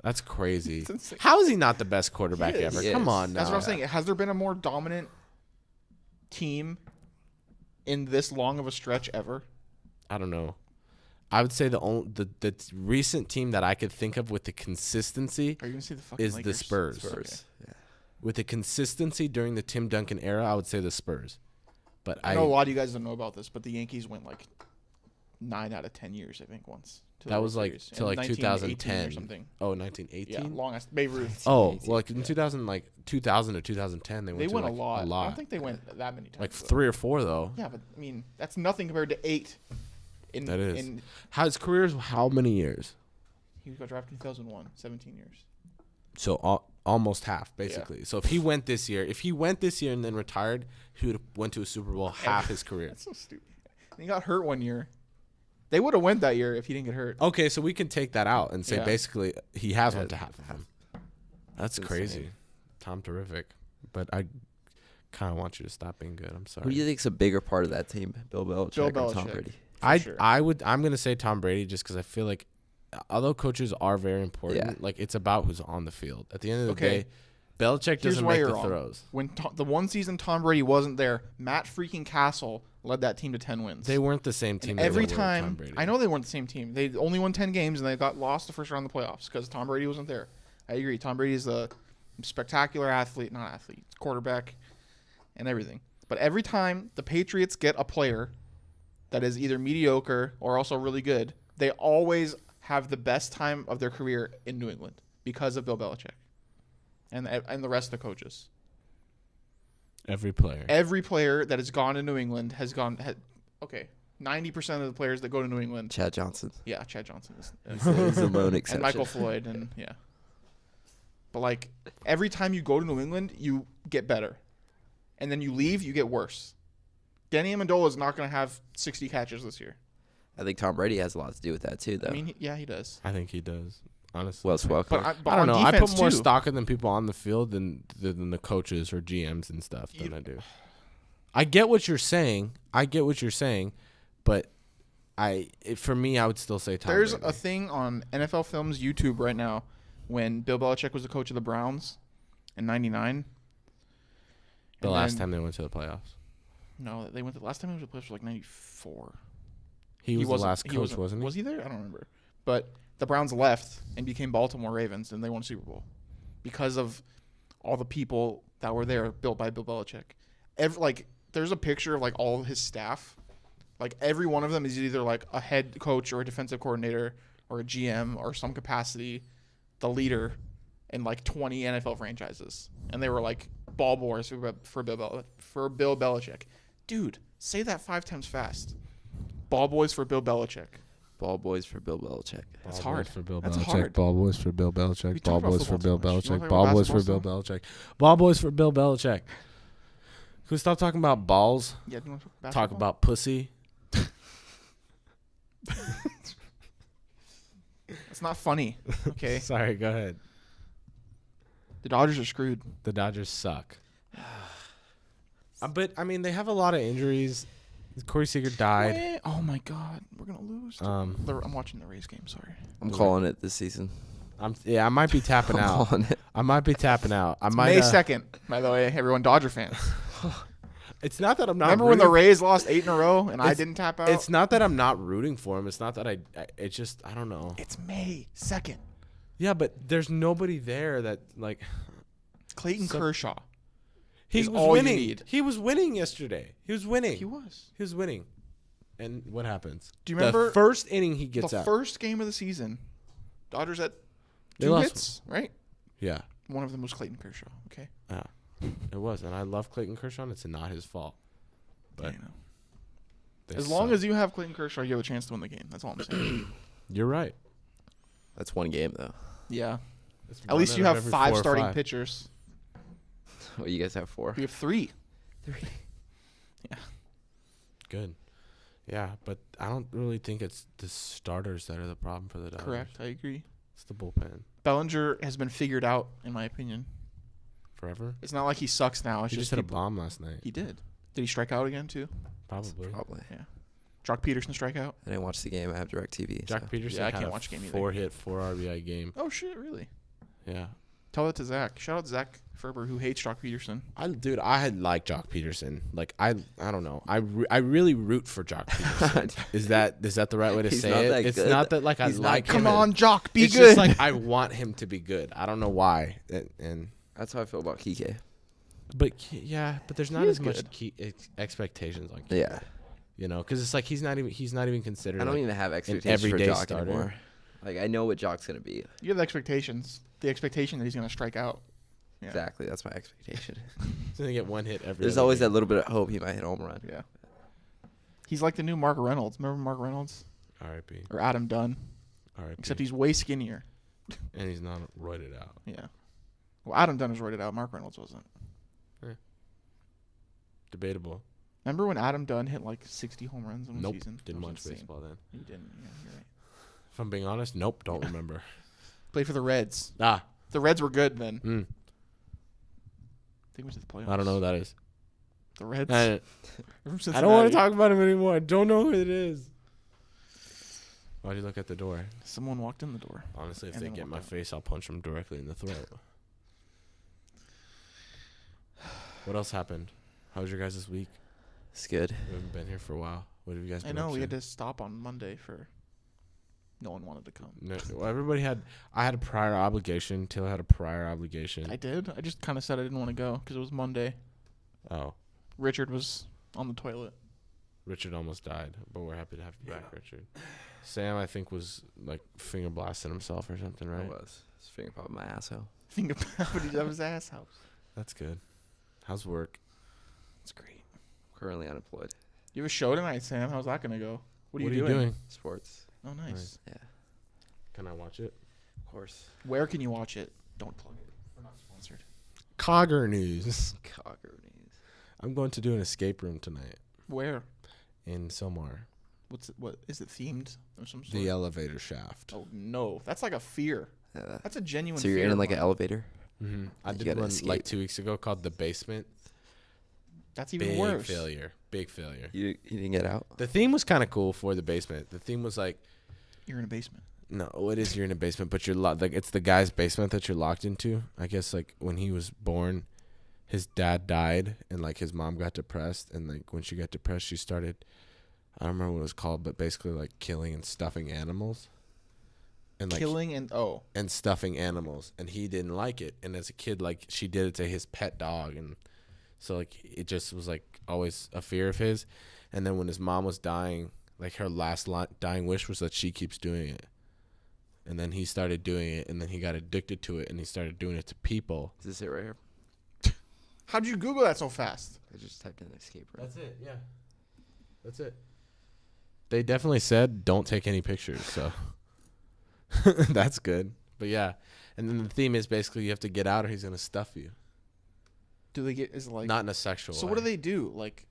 That's crazy. It's insane. How is he not the best quarterback ever? He Come is. on now. That's what I'm saying. Has there been a more dominant team in this long of a stretch ever? I don't know. I would say the recent team that I could think of with the consistency Are you gonna see the fucking is the Lakers? Spurs. Okay. Yeah. With the consistency during the Tim Duncan era, I would say the Spurs. But I know a lot of you guys don't know about this, but the Yankees went like 9 out of 10 years, I think, once. To the that World was like Series. to like 1918 2010 or something. Oh, 1918. Yeah, longest. Babe Ruth. Oh, well, like in 2000 or 2010, they They went went to a like lot. I don't think they went that many times. like though. 3 or 4 though. Yeah, but I mean, that's nothing compared to 8. That is. His career is how many years? He got drafted in 2001, 17 years. So almost half, basically. So if he went this year and then retired, he would have went to a Super Bowl half his career. That's so stupid. And he got hurt one year. They would have went that year if he didn't get hurt. Okay, so we can take that out and say Yeah. basically he has went to half of them. That's That's crazy. insane. Tom terrific. But I kind of want you to stop being good. I'm sorry. Who do you think's a bigger part of that team, Bill Belichick or Tom Belichick. Brady? Sure. I'm gonna say Tom Brady just because I feel like although coaches are very important, Yeah. like it's about who's on the field. At the end of the Okay. day, Belichick Here's doesn't why make you're the wrong. throws. When the one season Tom Brady wasn't there, Matt freaking Castle led that team to 10 wins. They weren't the same team. And that every they were with Tom time, Brady. I know they weren't the same team. They only won 10 games and they got lost the first round of the playoffs because Tom Brady wasn't there. I agree. Tom Brady is a spectacular quarterback, and everything. But every time the Patriots get a player that is either mediocre or also really good, they always have the best time of their career in New England because of Bill Belichick and the rest of the coaches. Every player. Every player that has gone to New England has gone. 90% of the players that go to New England. Chad Johnson. Yeah, Chad Johnson is. He's the lone exception. And Michael Floyd, and yeah. But like every time you go to New England, you get better, and then you leave, you get worse. Danny Amendola is not going to have 60 catches this year. I think Tom Brady has a lot to do with that too, though. I mean, he does. I think he does. Honestly. Well spoken. But I don't know. on I put defense, more too. stock in the people on the field than the coaches or GMs and stuff than I do. I get what you're saying. But for me, I would still say Tom There's Brady. a thing on NFL Films YouTube right now when Bill Belichick was the coach of the Browns in '99. The last time they went to the playoffs. No, they went. The last time they went to the playoffs was like '94. He was the wasn't- last coach, wasn't he? Was he there? I don't remember. But the Browns left and became Baltimore Ravens, and they won a Super Bowl because of all the people that were there built by Bill Belichick. There's a picture of like all of his staff. Like every one of them is either like a head coach or a defensive coordinator or a GM or some capacity, the leader in like 20 NFL franchises, and they were like ball boys for Bill Belichick. Dude, say that 5 times fast. Ball boys for Bill Belichick. Ball boys for Bill Belichick. That's hard. For Bill That's Belichick. hard. Ball boys for Bill Belichick. We Ball talk about boys for Bill football too much. You Belichick. wanna talk Ball about boys for Bill basketball Belichick. Ball boys for Bill Belichick. Can we stop talking about balls? Yeah, do you want to talk Talk about pussy. It's not funny. Okay. Sorry, go ahead. The Dodgers are screwed. The Dodgers suck. But I mean, they have a lot of injuries. Corey Seager died. Wait, oh my God, we're gonna lose. I'm watching the Rays game. Sorry. I'm calling it this season. I might be tapping I'm out. calling it. I might be tapping out. I might. May 2nd, by the way, everyone Dodger fans. It's not that I'm not. Remember when the rooting- Rays lost 8 in a row and I It's- didn't tap out? It's not that I'm not rooting for him. It's not that it's just I don't know. It's May 2nd. Yeah, but there's nobody there that like. Clayton Kershaw. He is was all you winning. need. He was winning yesterday. He was winning. He was. He was winning. And what happens? Do you remember the first inning he gets the out? first game of the season? Dodgers had They 2 lost. hits, right? Yeah. One of them was Clayton Kershaw. Okay. Yeah. It was, and I love Clayton Kershaw. And it's not his fault. But you know. they As long suck. as you have Clayton Kershaw, you have a chance to win the game. That's all I'm saying. You're right. That's one game though. Yeah. It's At least one you out of have every 5 4 or starting 5. pitchers. What, you guys have 4? We have 3. Good. Yeah, but I don't really think it's the starters that are the problem for the Dodgers. Correct. I agree. It's the bullpen. Bellinger has been figured out, in my opinion. Forever. It's not like he sucks now. It's He just just hit a people- bomb last night. He did. Did he strike out again too? Probably. Probably. Jock Peterson strike out? I didn't watch the game. I have DirecTV. Jack so. Peterson Yeah, I had can't a watch game either. 4-hit, 4 RBI game. Oh shit! Really? Yeah. Tell that to Zach. Shout out Zach Ferber, who hates Jock Peterson. I had liked Jock Peterson. Like I don't know. I really root for Jock Peterson. is that the right way to He's say not it? that It's good. not that like I He's not like good. him. Come on, Jock, be it's good. just like I want him to be good. I don't know why. And That's how I feel about Kike. but there's not He as is much good. expectations on Kike. Yeah. You know, because it's like he's not even considered. I don't like, even have expectations for everyday Jock starter. anymore. Like, I know what Jock's going to be. You have the expectations. The expectation that he's going to strike out. Yeah. Exactly. That's my expectation. He's gonna get one hit every. There's other always game. that little bit of hope he might hit a home run. Yeah. He's like the new Mark Reynolds. Remember Mark Reynolds? R.I.P. Or Adam Dunn. R.I.P. Except he's way skinnier. and he's not roided out. Yeah. Well, Adam Dunn was roided out. Mark Reynolds wasn't. Debatable. Remember when Adam Dunn hit like 60 home runs in one Nope. season? Didn't That was watch insane. baseball then. You didn't. Yeah, you're right. If I'm being honest, nope. Don't remember. Played for the Reds. Ah. The Reds were good then. Mm. They went to the playoffs. I don't know who that is. The Reds. I They're from I don't want Cincinnati. to talk about him anymore. I don't know who it is. Why'd you look at the door? Someone walked in the door. Honestly, if And they then get in my walked out. face, I'll punch them directly in the throat. What else happened? How was your guys this week? It's good. We haven't been here for a while. What have you guys I been know up we to? had to stop on Monday for. No one wanted to come. No, well, everybody had. I had a prior obligation. Taylor had a prior obligation. I did. I just kind of said I didn't want to go because it was Monday. Oh, Richard was on the toilet. Richard almost died, but we're happy to have you back, Richard. Sam, I think, was like finger blasting himself or something, I right? was. His finger popping my asshole. Think about what he did at his ass house. That's good. How's work? It's great. Currently unemployed. You have a show tonight, Sam. How's that gonna go? What are you doing? doing? Sports. Oh, nice. Yeah. Can I watch it? Of course. Where can you watch it? Don't plug it. We're not sponsored. Cogger news. Cocker news. I'm going to do an escape room tonight Where? in Silmar. What is it themed or some sort? The elevator shaft. Oh no, that's like a fear. That's a genuine. So you're fear in of like an mine. elevator? Mm-hmm. I You did gotta one like escape. 2 weeks ago called The Basement. That's even Big worse. failure. Big failure. You didn't get out? The theme was kind of cool for The Basement. The theme was like, You're in a basement. no, it is you're in a basement, but you're like it's the guy's basement that you're locked into. I guess like when he was born, his dad died, and like his mom got depressed, and like when she got depressed, she started, I don't remember what it was called, but basically like killing and stuffing animals. And like Killing and stuffing animals, and he didn't like it. And as a kid, like she did it to his pet dog, and so like it just was like always a fear of his. And then when his mom was dying, like her last dying wish was that she keeps doing it. And then he started doing it, and then he got addicted to it, and he started doing it to people. Is this it right here? How'd you Google that so fast? I just typed in escape room. That's it. Yeah, that's it. They definitely said don't take any pictures, so that's good. But yeah, and then the theme is basically you have to get out, or he's gonna stuff you. Do they get is it like Not in a sexual. So way. what do they do? Like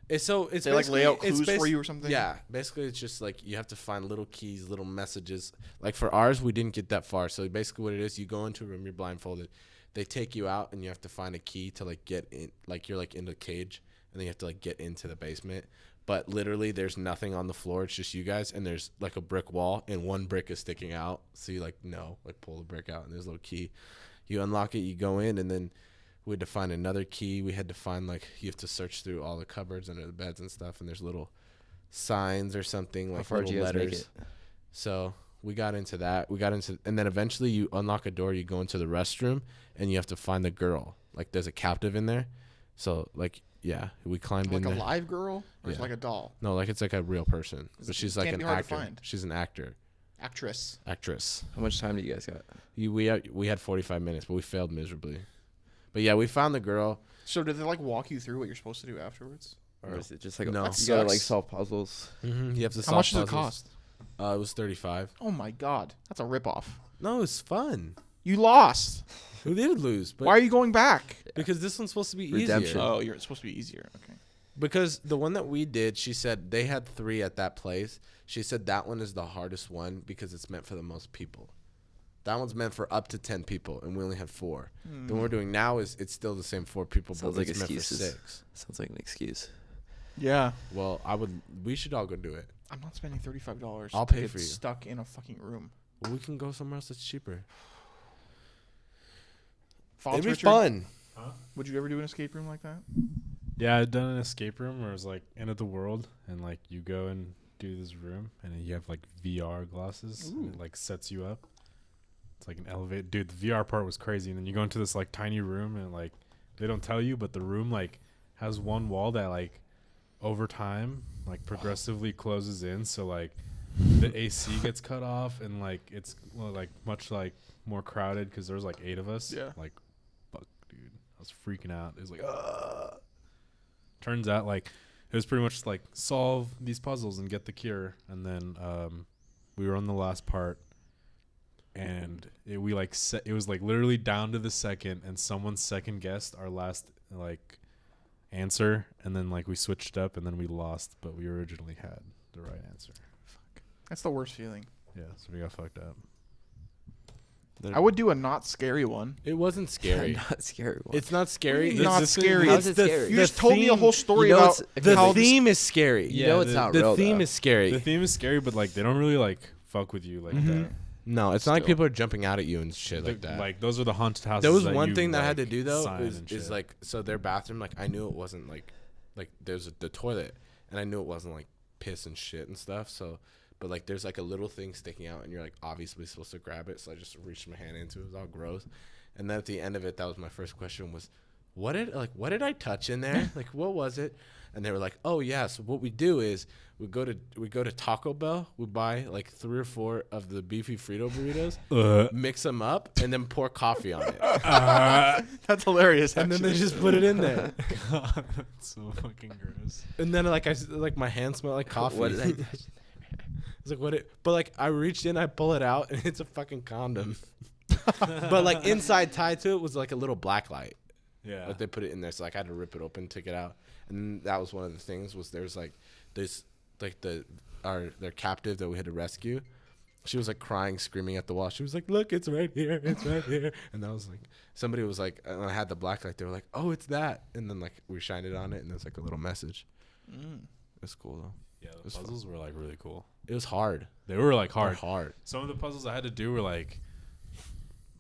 It's they like lay out basically- clues for you or something? Yeah, basically it's just like you have to find little keys, little messages. Like for ours, we didn't get that far. So basically what it is, you go into a room, you're blindfolded. They take you out, and you have to find a key to like get in. Like you're like in the cage, and then you have to like get into the basement. But literally, there's nothing on the floor. It's just you guys, and there's like a brick wall, and one brick is sticking out. So you like pull the brick out, and there's a little key. You unlock it, you go in, and then we had to find another key. We had to find like you have to search through all the cupboards under the beds and stuff, and there's little signs or something How like far did little you guys make letters. it? So we got into that. And then eventually you unlock a door. You go into the restroom, and you have to find the girl. Like there's a captive in there. So like yeah, we climbed like in a there. live girl or is it Yeah. like a doll? No, like it's like a real person, Is but it- she's it like can't an be hard to actor. find. She's an actress. Actress. How much time do you guys got? We had 45 minutes, but we failed miserably. But yeah, we found the girl. So did they like walk you through what you're supposed to do afterwards? or No. is it just like No. you That gotta like sucks. solve puzzles? You have to How solve much does it puzzles. cost? It was 35. Oh my god, that's a ripoff. No, it's fun. You lost. We did lose, but Why are you going back? because this one's supposed to be Redemption. easier. Oh, it's supposed to be easier. Okay. Because the one that we did, she said they had 3 at that place. She said that one is the hardest one because it's meant for the most people. That one's meant for up to 10 people, and we only had 4. The one we're doing now is it's still the same 4 people, Sounds but like it's meant for excuses. 6. Sounds like an excuse. Yeah. Well, we should all go do it. I'm not spending $35. I'll to pay get for you. Stuck in a fucking room. Well, we can go somewhere else that's cheaper. Thoughts, It'd be Richard? fun. Would you ever do an escape room like that? Yeah, I'd done an escape room where it was like end of the world, and like you go and do this room, and then you have like VR glasses, and it like sets you up. It's like an elevator, dude. The VR part was crazy, and then you go into this like tiny room, and like they don't tell you, but the room like has one wall that like over time like progressively closes in, so like the AC gets cut off, and like it's like much like more crowded because there's like 8 of us. Yeah. Like, fuck, dude, I was freaking out. It was like, turns out like it was pretty much just, like solve these puzzles and get the cure, and then we were on the last part, and it was like literally down to the second, and someone second guessed our last like answer, and then like we switched up, and then we lost, but we originally had the right answer. That's the worst feeling. Yeah, so we got fucked up. I would do a not scary one. It wasn't scary. Not scary one. It's not scary. It's not scary. How's It's it the scary? You the just told me a theme- whole story you know about it's- The how theme is scary. You know it's not The real, theme though. is scary. The theme is scary, but like they don't really like fuck with you like that. No, it's not like Still. people are jumping out at you and shit like that. Like those are the haunted houses. There was that one you, thing that I had to like, do though sign is and shit. like so their bathroom, like I knew it wasn't like there's the toilet, and I knew it wasn't like piss and shit and stuff. So, but like there's like a little thing sticking out, and you're like obviously supposed to grab it. So I just reached my hand into it. It was all gross. And then at the end of it, that was my first question was, what did I touch in there? Like what was it? And they were like, oh yeah. So what we do is we go to Taco Bell. We buy like 3 or 4 of the beefy Frito burritos, mix them up, and then pour coffee on it. that's hilarious. And then they actually. just put it in there. God, that's so fucking gross. And then like my hands smell like coffee. What did I? It's like but like I reached in, I pull it out, and it's a fucking condom. But like inside tied to it was like a little black light. Yeah. Like they put it in there, so like I had to rip it open, take it out, and that was one of the things. Was there's like their captive that we had to rescue. She was like crying, screaming at the wall. She was like, "Look, it's right here, it's right here." And I was like, somebody was like, and I had the black light. They were like, "Oh, it's that." And then like we shined it on it, and there's like a little message. It's cool though. Yeah, the was fun. puzzles were like really cool. It was hard. They were like They're hard. hard. Some of the puzzles I had to do were like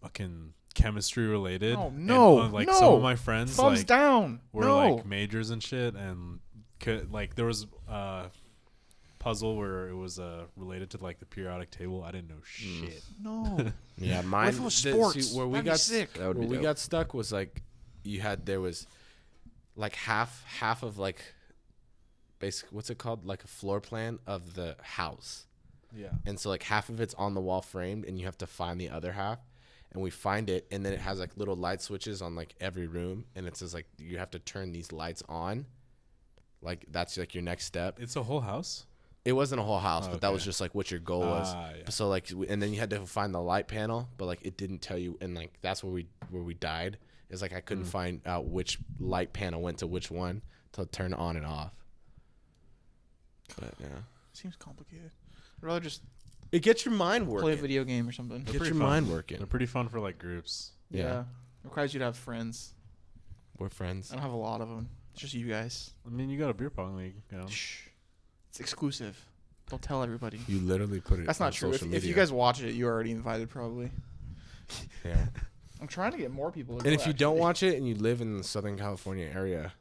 fucking chemistry related. Oh, And, no, like no. some of my friends Thumbs like down. were No. like majors and shit, and like there was a puzzle where it was related to like the periodic table. I didn't know shit. No. Yeah, What mine. if it was see, sports? where we That'd be got sick. That would where be we dope. got stuck was like there was like half of like basically what's it called, like a floor plan of the house, Yeah. and so like half of it's on the wall framed, and you have to find the other half, and we find it, and then it has like little light switches on like every room, and it says like you have to turn these lights on, like that's like your next step. It's a whole house. It wasn't a whole house, Oh, but that was okay. just like what your goal was. Yeah. So like, and then you had to find the light panel, but like it didn't tell you, and like that's where we died. Is like I couldn't find out which light panel went to which one to turn on and off. But yeah, Seems complicated. I'd rather just it gets your mind play a working. video game or something. Get your pretty fun. mind working. They're pretty fun for like groups. Yeah. Requires you to have friends. We're friends. I don't have a lot of them. It's just you guys. I mean, you got a beer pong league, you know. Shh. It's exclusive. Don't tell everybody. You literally put it. That's on not true. social If you media. guys watch it, you're already invited probably. Yeah. I'm trying to get more people to And go, if you don't actually. watch it and you live in the Southern California area,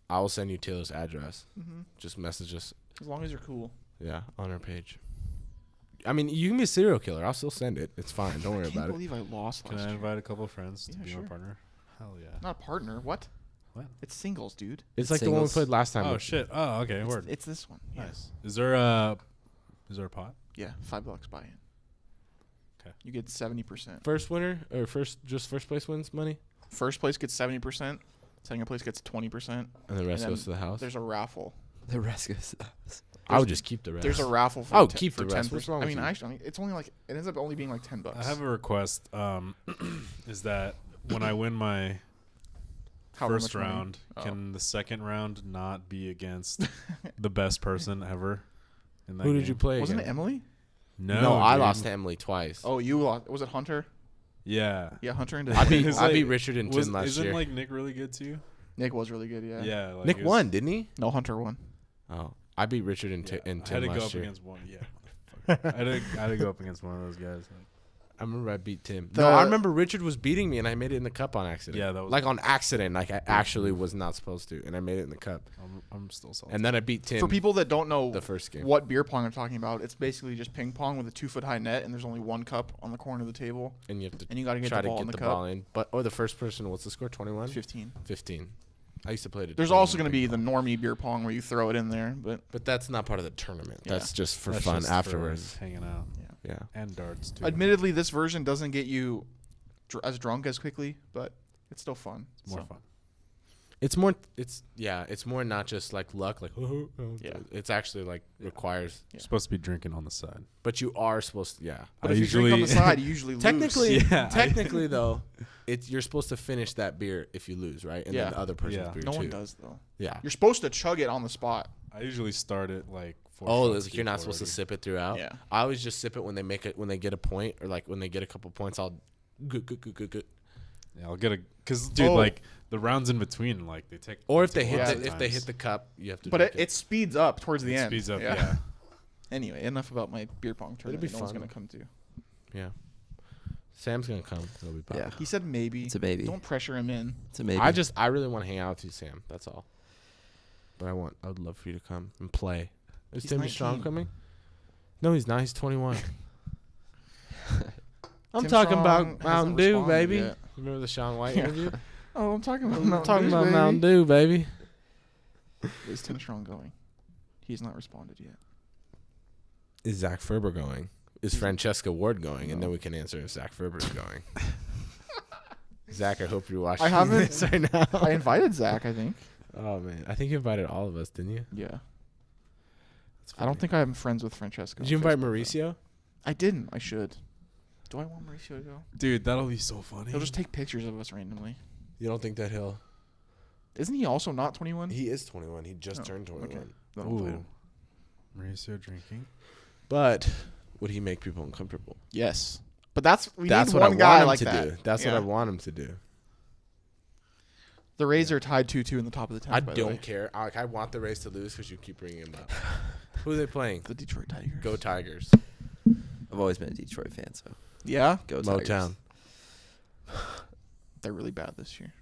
I will send you Taylor's address. Mhm. Just message us. As long as you're cool. Yeah, on our page. I mean, you can be a serial killer. I'll still send it. It's fine. Don't worry I about can't it. believe I lost Can last I year. invite a couple of friends to Yeah, be sure. my partner? Hell yeah. Not a partner. What? What? It's singles, dude. It's like the one we Singles. played last time. Oh shit. Oh okay. It's, Word. it's this one. Yeah. Nice. Is there a pot? Yeah. $5 buy-in. 'Kay. You get 70%. First winner or first place wins money. First place gets 70%. Second place gets 20%. And the rest And goes to the house. There's a raffle. The rest goes. I would just keep the rest. There's a raffle for. I would keep the rest. 10%. What's wrong with you? Actually, it's only like it ends up only being like $10. I have a request. Is that when I win my first round, can the second round not be against the best person ever? In that Who did game? you play? Wasn't again? it Emily? No, I dude. lost to Emily twice. Oh, you lost. Was it Hunter? Yeah. Yeah, Hunter and I beat It's I like- beat Richard and Tim last Isn't year. like Nick really good too? Nick was really good. Yeah. Yeah. Like Nick it was- won, didn't he? No, Hunter won. Oh, I beat Richard and, Yeah, and I Tim had to go last up year. against one. Yeah. I had to go up against one of those guys. I remember I beat Tim. The- No, I remember Richard was beating me, and I made it in the cup on accident. Yeah, that was like on accident. Like I actually was not supposed to, and I made it in the cup. I'm still salty. And then I beat Tim For people that don't know the first game. what beer pong I'm talking about, it's basically just ping pong with a 2-foot-high net, and there's only one cup on the corner of the table, And you have to and you got to get try the to ball get in the the ball cup. in. But the first person, what's the score? 21? 15. 15. I used to play it. There's also going to be the normie beer pong where you throw it in there, but But that's not part of the tournament. Yeah. That's just for That's fun just for afterwards. hanging out Yeah. and darts too. admittedly, this version doesn't get you as drunk as quickly, but it's still fun. It's more So, fun. It's more. It's more not just like luck. Like Yeah. It's actually like requires. Yeah. You're supposed to be drinking on the side. But you are supposed to. Yeah. But I if you drink on the usually- side, you usually lose. Technically, Yeah, technically though, you're supposed to finish that beer if you lose, right? And Yeah. then the other person's Yeah. beer no too. one does though. Yeah. You're supposed to chug it on the spot. I usually start it like 4 Oh, shots it's like you're not deep supposed to already. sip it throughout. Yeah. I always just sip it when they make it when they get a point or like when they get a couple points. I'll good. Yeah, I'll get a because dude, Oh. like the rounds in between, like they take. Or if they take hit Yeah. the, if they hit the cup, you have to. But drink it speeds up towards the it end. speeds up. Yeah. Anyway, enough about my beer pong tournament. be No one's fun. gonna come to. Yeah. Sam's gonna come. He'll be Yeah. popular. He said maybe. It's a baby. Don't pressure him in. It's a maybe. I really want to hang out with you, Sam. That's all. But I would love for you to come and play. Is He's Timmy Strong 19. coming? No, he's not. He's 21. I'm Tim talking Strong about hasn't Mountain Dew, responded baby. yet. Remember the Shaun White Yeah. interview? Oh, I'm talking about I'm Mountain talking Dew, about baby. Mountain Dew, baby. Is Tim Strong going? He's not responded yet. Is Zach Ferber going? Is Francesca Ward going? And No. then we can answer if Zach Ferber is going. Zach, I hope you're watching I haven't- this right now. I invited Zach, I think. Oh man, I think you invited all of us, didn't you? Yeah. That's I don't funny. think I'm friends with Francesca. Did you on invite Facebook, though. Mauricio? I didn't. I should. Do I want Mauricio to go? Dude, that'll be so funny. He'll just take pictures of us randomly. You don't think that he'll? Isn't he also not 21? He is 21. He just Oh, turned 21. okay. Then I'll invite Ooh. him. Mauricio drinking. But would he make people uncomfortable? Yes. But that's we That's need what I one guy want him like to that. do. That's what Yeah. I want him to do. The Rays are tied 2-2 in the top of the 10th. I by the way. don't care. I want the Rays to lose because you keep bringing him up. Who are they playing? The Detroit Tigers. Go Tigers. I've always been a Detroit fan, so Yeah, go Tigers. Motown. they're really bad this year.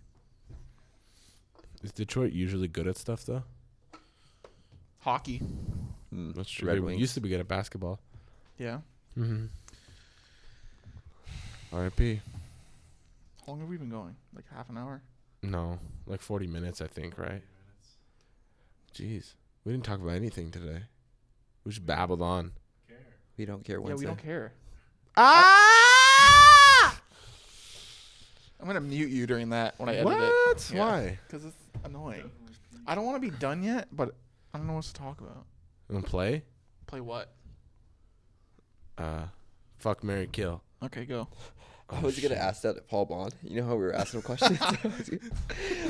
Is Detroit usually good at stuff though? Hockey. That's true. Red They Wings. used to be good at basketball. Yeah. Mm-hmm. R.I.P. How long have we been going? Like half an hour? No, like 40 minutes, I think, right? Jeez. We didn't talk about anything today. We just babbled on. We don't care Yeah, Wednesday. we don't care. Ah! I'm gonna mute you during that when I edit What? it. Why? Because it's annoying. I don't want to be done yet, but I don't know what to talk about. You want to play? Play what? Fuck, marry, kill. Okay, go. I was gonna ask that to Paul Bond. You know how we were asking him questions.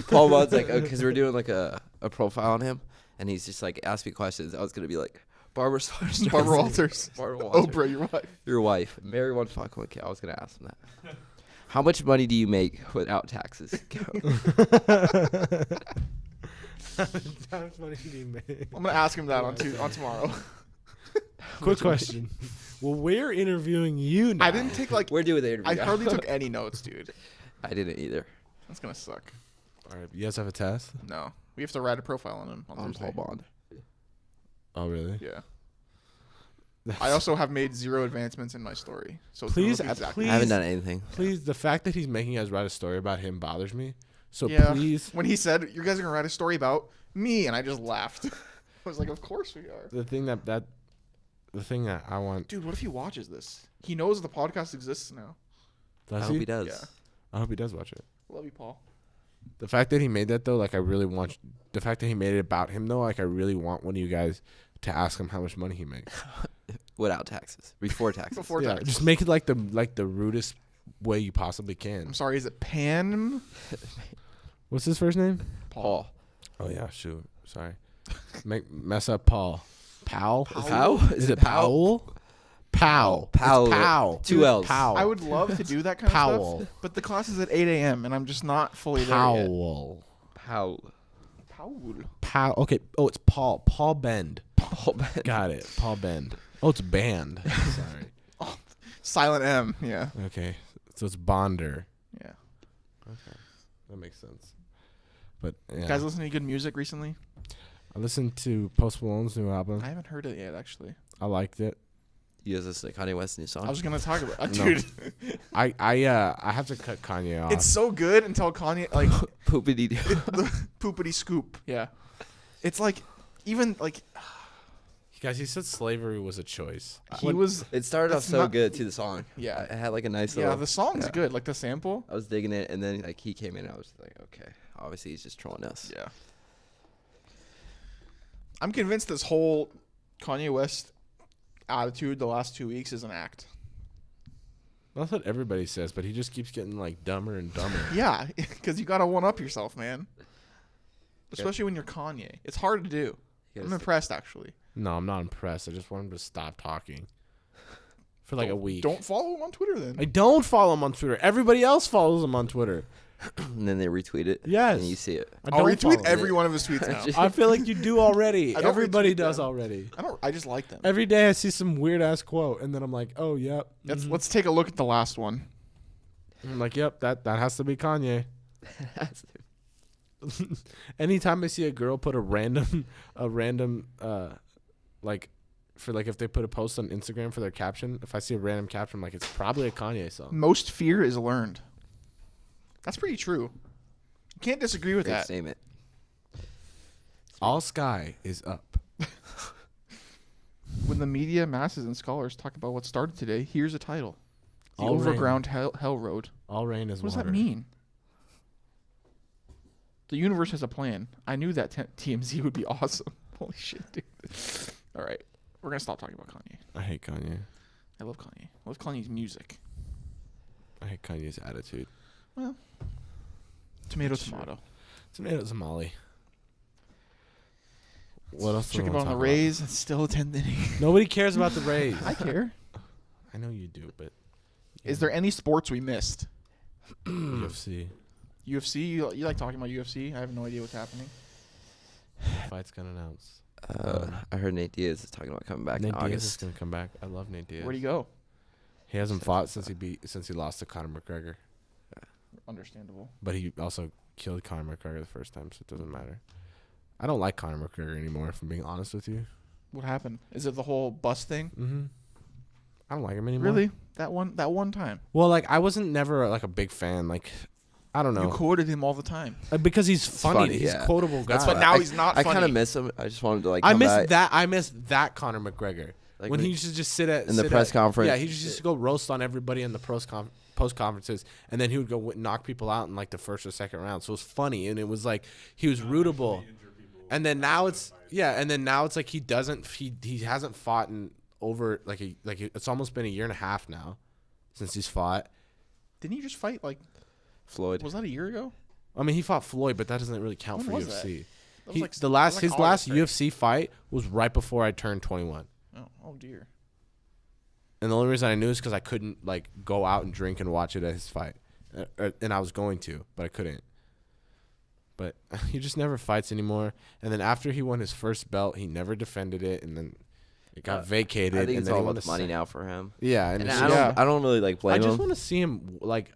Paul Bond's like, because we're doing like a profile on him, and he's just like, ask me questions. I was gonna be like, Barbara Walters. Barbara Walters. Barbara Walters. Oprah, your wife. Your wife. Marry one, fuck one. Okay, I was gonna ask him that. How much money do you make without taxes? How much money do you make? I'm gonna ask him that on tomorrow. Quick question. Well, we're interviewing you now. I didn't take like. We're doing the interview. I now. hardly took any notes, dude. I didn't either. That's gonna suck. All right, you guys have a test? No, we have to write a profile on him on On Thursday. Paul Bond. Oh, really? Yeah. I also have made 0 advancements in my story. So it's gonna Please, look exactly. please. I haven't done anything. Please, the fact that he's making us write a story about him bothers me. So Yeah. please, When he said, "You guys are gonna write a story about me," and I just laughed. I was like, "Of course we are." the thing that I want. Dude, what if he watches this? He knows the podcast exists now. I Does hope he? he does. Yeah. I hope he does watch it. Love you, Paul. The fact that he made that though, like I really want. The fact that he made it about him though, like I really want one of you guys to ask him how much money he makes. Without taxes, before taxes. Before Yeah, taxes. just make it like the rudest way you possibly can. I'm sorry, is it Pan? What's his first name? Paul. Oh yeah, shoot. Sorry. Mess up Paul. Powell? Powell? Is it Powell? Powell. Powell. It's Powell. Two L's. Powell. I would love to do that kind of Powell. stuff, but the class is at 8 a.m. and I'm just not fully there yet. Powell. Powell. Powell. Okay. Oh, it's Paul. Paul Bend. Paul Bend. Got it. Paul Bend. Oh, it's Band. Sorry. Silent M. Yeah. Okay. So it's Bonder. Yeah. Okay. That makes sense. But yeah. Guys, listen to any good music recently? I listened to Post Malone's new album. I haven't heard it yet, actually. I liked it. You guys listen to Kanye West's new song? I was gonna talk about it. No. Dude. I have to cut Kanye off. It's so good until Kanye like Poopity doo. the poopity scoop. Yeah. It's like even like Guys, he said slavery was a choice. he was It started off It's so not- good too. The song. Yeah. It had like a nice yeah, little. the song's yeah. good, like the sample. I was digging it, and then like he came in, and I was like, okay, obviously he's just trolling us. Yeah. I'm convinced this whole Kanye West attitude the last 2 weeks is an act. That's what everybody says, but he just keeps getting like dumber and dumber. Yeah, because you gotta one up yourself, man. Especially when you're Kanye. It's hard to do. You I'm gotta impressed, actually. No, I'm not impressed. I just want him to stop talking for like a week. Don't follow him on Twitter then. I don't follow him on Twitter. Everybody else follows him on Twitter. And then they retweet it. Yes. And you see it. I I'll don't follow retweet him. every one of his tweets now. I feel like you do already. I don't Everybody retweet does them. already. I just like them. Every day I see some weird ass quote, and then I'm like, oh yep. Let's take a look at the last one. I'm like, yep, that has to be Kanye. Anytime I see a girl put a random like for like if they put a post on Instagram for their caption, if I see a random caption, I'm like, it's probably a Kanye song. Most fear is learned. That's pretty true. You can't disagree with Great that. statement. All sky is up. When the media, masses, and scholars talk about what started today, here's a title: The All rain. Overground Hell Road. All rain is What does water. that mean? The universe has a plan. I knew that TMZ would be awesome. Holy shit, dude. All right. We're going to stop talking about Kanye. I hate Kanye. I love Kanye. I love Kanye's music. I hate Kanye's attitude. Well, tomato, That's true. tomato. Tomatoes and Molly. What else? do we Chicken wanna on the talk Rays. It's still a 10th inning. about? Nobody cares about the Rays. I care. I know you do, but Is there any sports we missed? UFC UFC? You like talking about UFC? I have no idea what's happening. fight's got announced. I heard Nate Diaz is talking about coming back Nate in Diaz is August. gonna come back. I love Nate Diaz. Where'd he go? He hasn't fought since he lost to Conor McGregor, Understandable. but he also killed Conor McGregor the first time, so it doesn't matter. I don't like Conor McGregor anymore, if I'm being honest with you. What happened? Is it the whole bus thing? Mm-hmm. I don't like him anymore. Really? That one time. Well, like I wasn't never like a big fan. Like I don't You know quoted him all the time. because he's funny. funny, He's yeah. a quotable guy. That's what now he's not I funny. kind of miss him. I just wanted to like. I come miss back. that. I miss that Conor McGregor Like when when he used to just sit at in the sit press at- conference. Yeah, he just used to go roast on everybody in the post conferences, and then he would go knock people out in like the first or second round. So it was funny, and it was like he was rootable. And then now it's like he hasn't fought in over it's almost been a year and a half now since he's fought. Didn't he just fight like? Floyd. Was that a year ago? I mean, he fought Floyd, but that doesn't really count When for was UFC. That was He, like the last that was his like last August, right? UFC fight was right before I turned 21. Oh dear. And the only reason I knew is because I couldn't like go out and drink and watch it at his fight, and I was going to, but I couldn't. But he just never fights anymore. And then after he won his first belt, he never defended it, and then it got vacated. I think and it's then all he won about the a money sec- now for him. Yeah, and And it's I just- don't really like I blame just him. want to see him like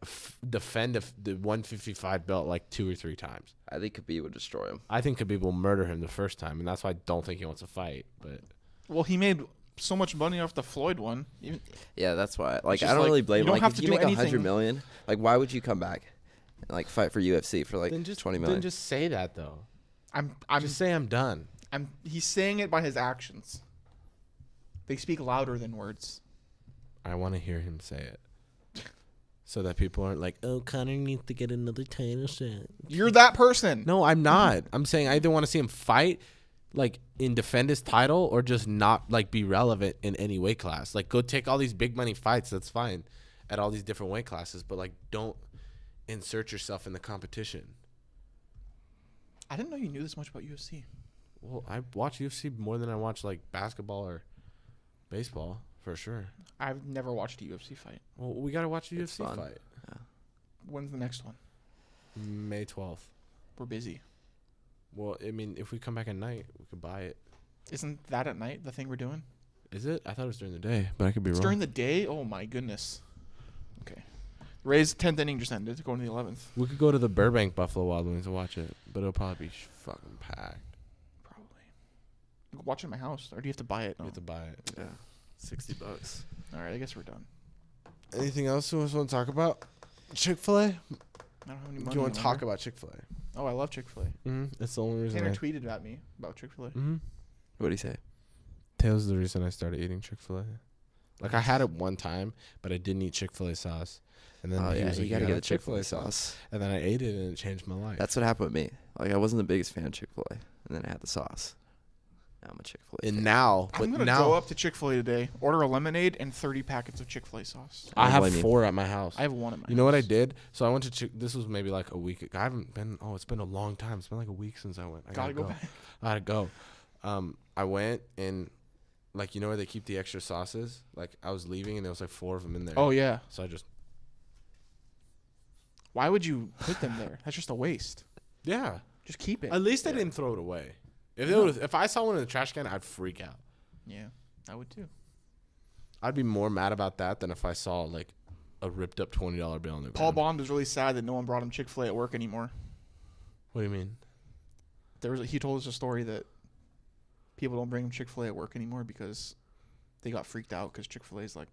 defend the 155 belt like 2 or 3 times. I think Khabib would destroy him. I think Khabib will murder him the first time, and that's why I don't think he wants to fight. But Well, he made so much money off the Floyd one. Even, Yeah, that's why. Like, just I don't like, really blame you him. don't Like, have if to you do make anything. $100 million, like, why would you come back and like fight for UFC for like then just 20 million? Then just say that though. I'm Just say I'm done. he's saying it by his actions. They speak louder than words. I want to hear him say it. so that people aren't like, oh, Connor needs to get another title shot. You're that person. No, I'm not. I'm saying I either want to see him fight, like, and defend his title, or just not, like, be relevant in any weight class. Like, go take all these big money fights. That's fine at all these different weight classes. But, like, don't insert yourself in the competition. I didn't know you knew this much about UFC. Well, I watch UFC more than I watch, like, basketball or baseball, for sure. I've never watched a UFC fight. Well, we got to watch a It's UFC fun. fight. Yeah. When's the next one? May 12th. We're busy. Well, I mean, if we come back at night, we could buy it. Isn't that at night, the thing we're doing? Is it? I thought it was during the day, but I could be It's wrong. during the day? Oh, my goodness. Okay. Rays 10th inning just ended. Going to the 11th. We could go to the Burbank Buffalo Wild Wings and watch it, but it'll probably be fucking packed. Probably. Watch it in my house. Or do you have to buy it? You have to buy it. Yeah. $60. All right, I guess we're done. Anything else you want to talk about? Chick-fil-A? I don't have any money. Do you want to talk remember? about Chick-fil-A? Oh, I love Chick-fil-A. Mm-hmm. It's the only reason Tanner tweeted at me about Chick-fil-A. Mm-hmm. What do you say? Taylor's the reason I started eating Chick-fil-A. Like, I had it one time, but I didn't eat Chick-fil-A sauce. And then Oh he yeah, was like, you gotta gotta get have the Chick-fil-A sauce. And then I ate it, and it changed my life. That's what happened with me. Like I wasn't the biggest fan of Chick-fil-A, and then I had the sauce. Now I'm a Chick-fil-A. And fan. now, I'm but going to now, go up to Chick-fil-A today, order a lemonade and 30 packets of Chick-fil-A sauce. I don't have blame you. 4 at my house. I have one in my You know what I house. did? So I went to this was maybe like a week ago. I haven't been. Oh, it's been a long time. It's been like a week since I went. I Gotta go back. I gotta go. I went and like you know where they keep the extra sauces. Like I was leaving and there was like 4 of them in there. Oh, yeah. So I just Why would you put them there? That's just a waste. yeah. Just keep it. At least I didn't throw it away. If I saw one in the trash can, I'd freak out. Yeah, I would too. I'd be more mad about that than if I saw like a ripped up $20 bill on the Paul ground. Bond was really sad that no one brought him Chick-fil-A at work anymore. What do you mean? He told us a story that people don't bring him Chick-fil-A at work anymore because they got freaked out because Chick-fil-A is like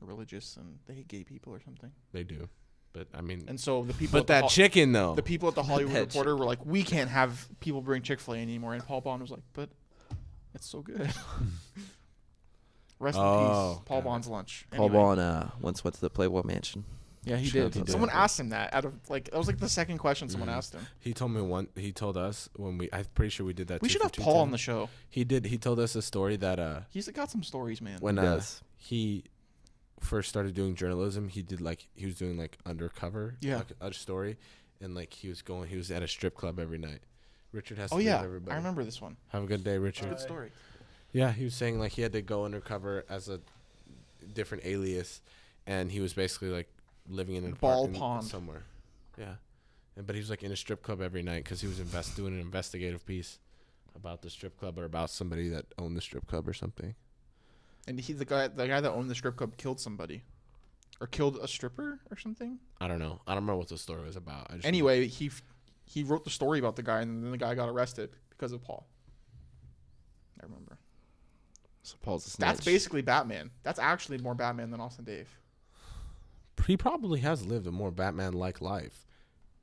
religious and they hate gay people or something. They do, but I mean, And so the people, but that chicken though. the people at the Hollywood That Reporter were like, "We can't have people bring Chick-fil-A anymore." And Paul Bond was like, "But it's so good." Rest in peace, Paul God. Bond's lunch. Paul Anyway. Bond once went to the Playboy Mansion. Yeah, he Shout out did. to Someone Paul. asked him that. Out of like, that was like the second question someone asked him. He told me He told us when I'm pretty sure we did that. We too should for have Paul on 210. the show. He did. He told us a story that He's got some stories, man. when He does. he first started doing journalism, he was doing like undercover, Yeah. like a story, and like he was at a strip club every night. Richard has to Oh leave yeah, everybody. I remember this one. Have a good day, Richard. Good story. Yeah, he was saying like he had to go undercover as a different alias, and he was basically like living in a Ball apartment pond. somewhere. Yeah, but he was like in a strip club every night because he was doing an investigative piece about the strip club or about somebody that owned the strip club or something. And the guy that owned the strip club killed somebody, or killed a stripper or something. I don't know. I don't remember what the story was about. I just Anyway, he wrote the story about the guy, and then the guy got arrested because of Paul. I remember. So Paul's a snitch. That's basically Batman. That's actually more Batman than Austin Dave. he probably has lived a more Batman-like life.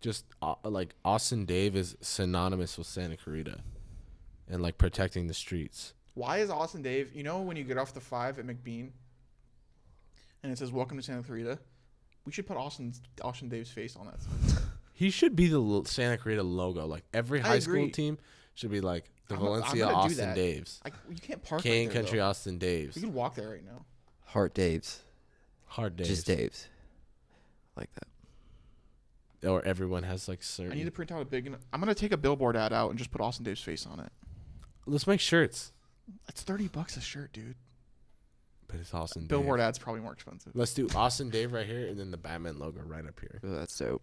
Just like Austin Dave is synonymous with Santa Clarita and like protecting the streets. Why is Austin Dave? You know when you get off the 5 at McBean, and it says "Welcome to Santa Clarita," we should put Austin Dave's face on that. He should be the Santa Clarita logo. Like every high school agree. team should be like the I'm Valencia gonna do Austin that. Daves. You can't park King right there, Country though. Austin Daves. We could walk there right now. Heart Daves. Hard Daves. Just Daves. Like that. Or everyone has like certain. I need to print out a big. I'm gonna take a billboard ad out and just put Austin Dave's face on it. Let's make shirts. It's $30 a shirt, dude. But it's Austin Billboard Dave. ad's probably more expensive. Let's do Austin Dave right here and then the Batman logo right up here. Ooh, that's dope.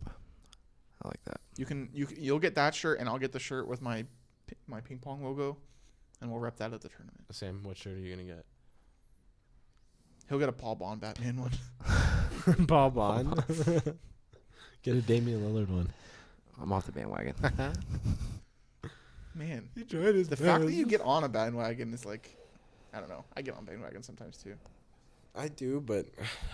I like that. You'll get that shirt, and I'll get the shirt with my ping pong logo, and we'll rep that at the tournament. Sam, what shirt are you gonna get? He'll get a Paul Bond Batman one. Paul Bond. Get a Damian Lillard one. I'm off the bandwagon. Man, He tried his the fact that you get on a bandwagon is like, I don't know. I get on bandwagon sometimes too. I do, but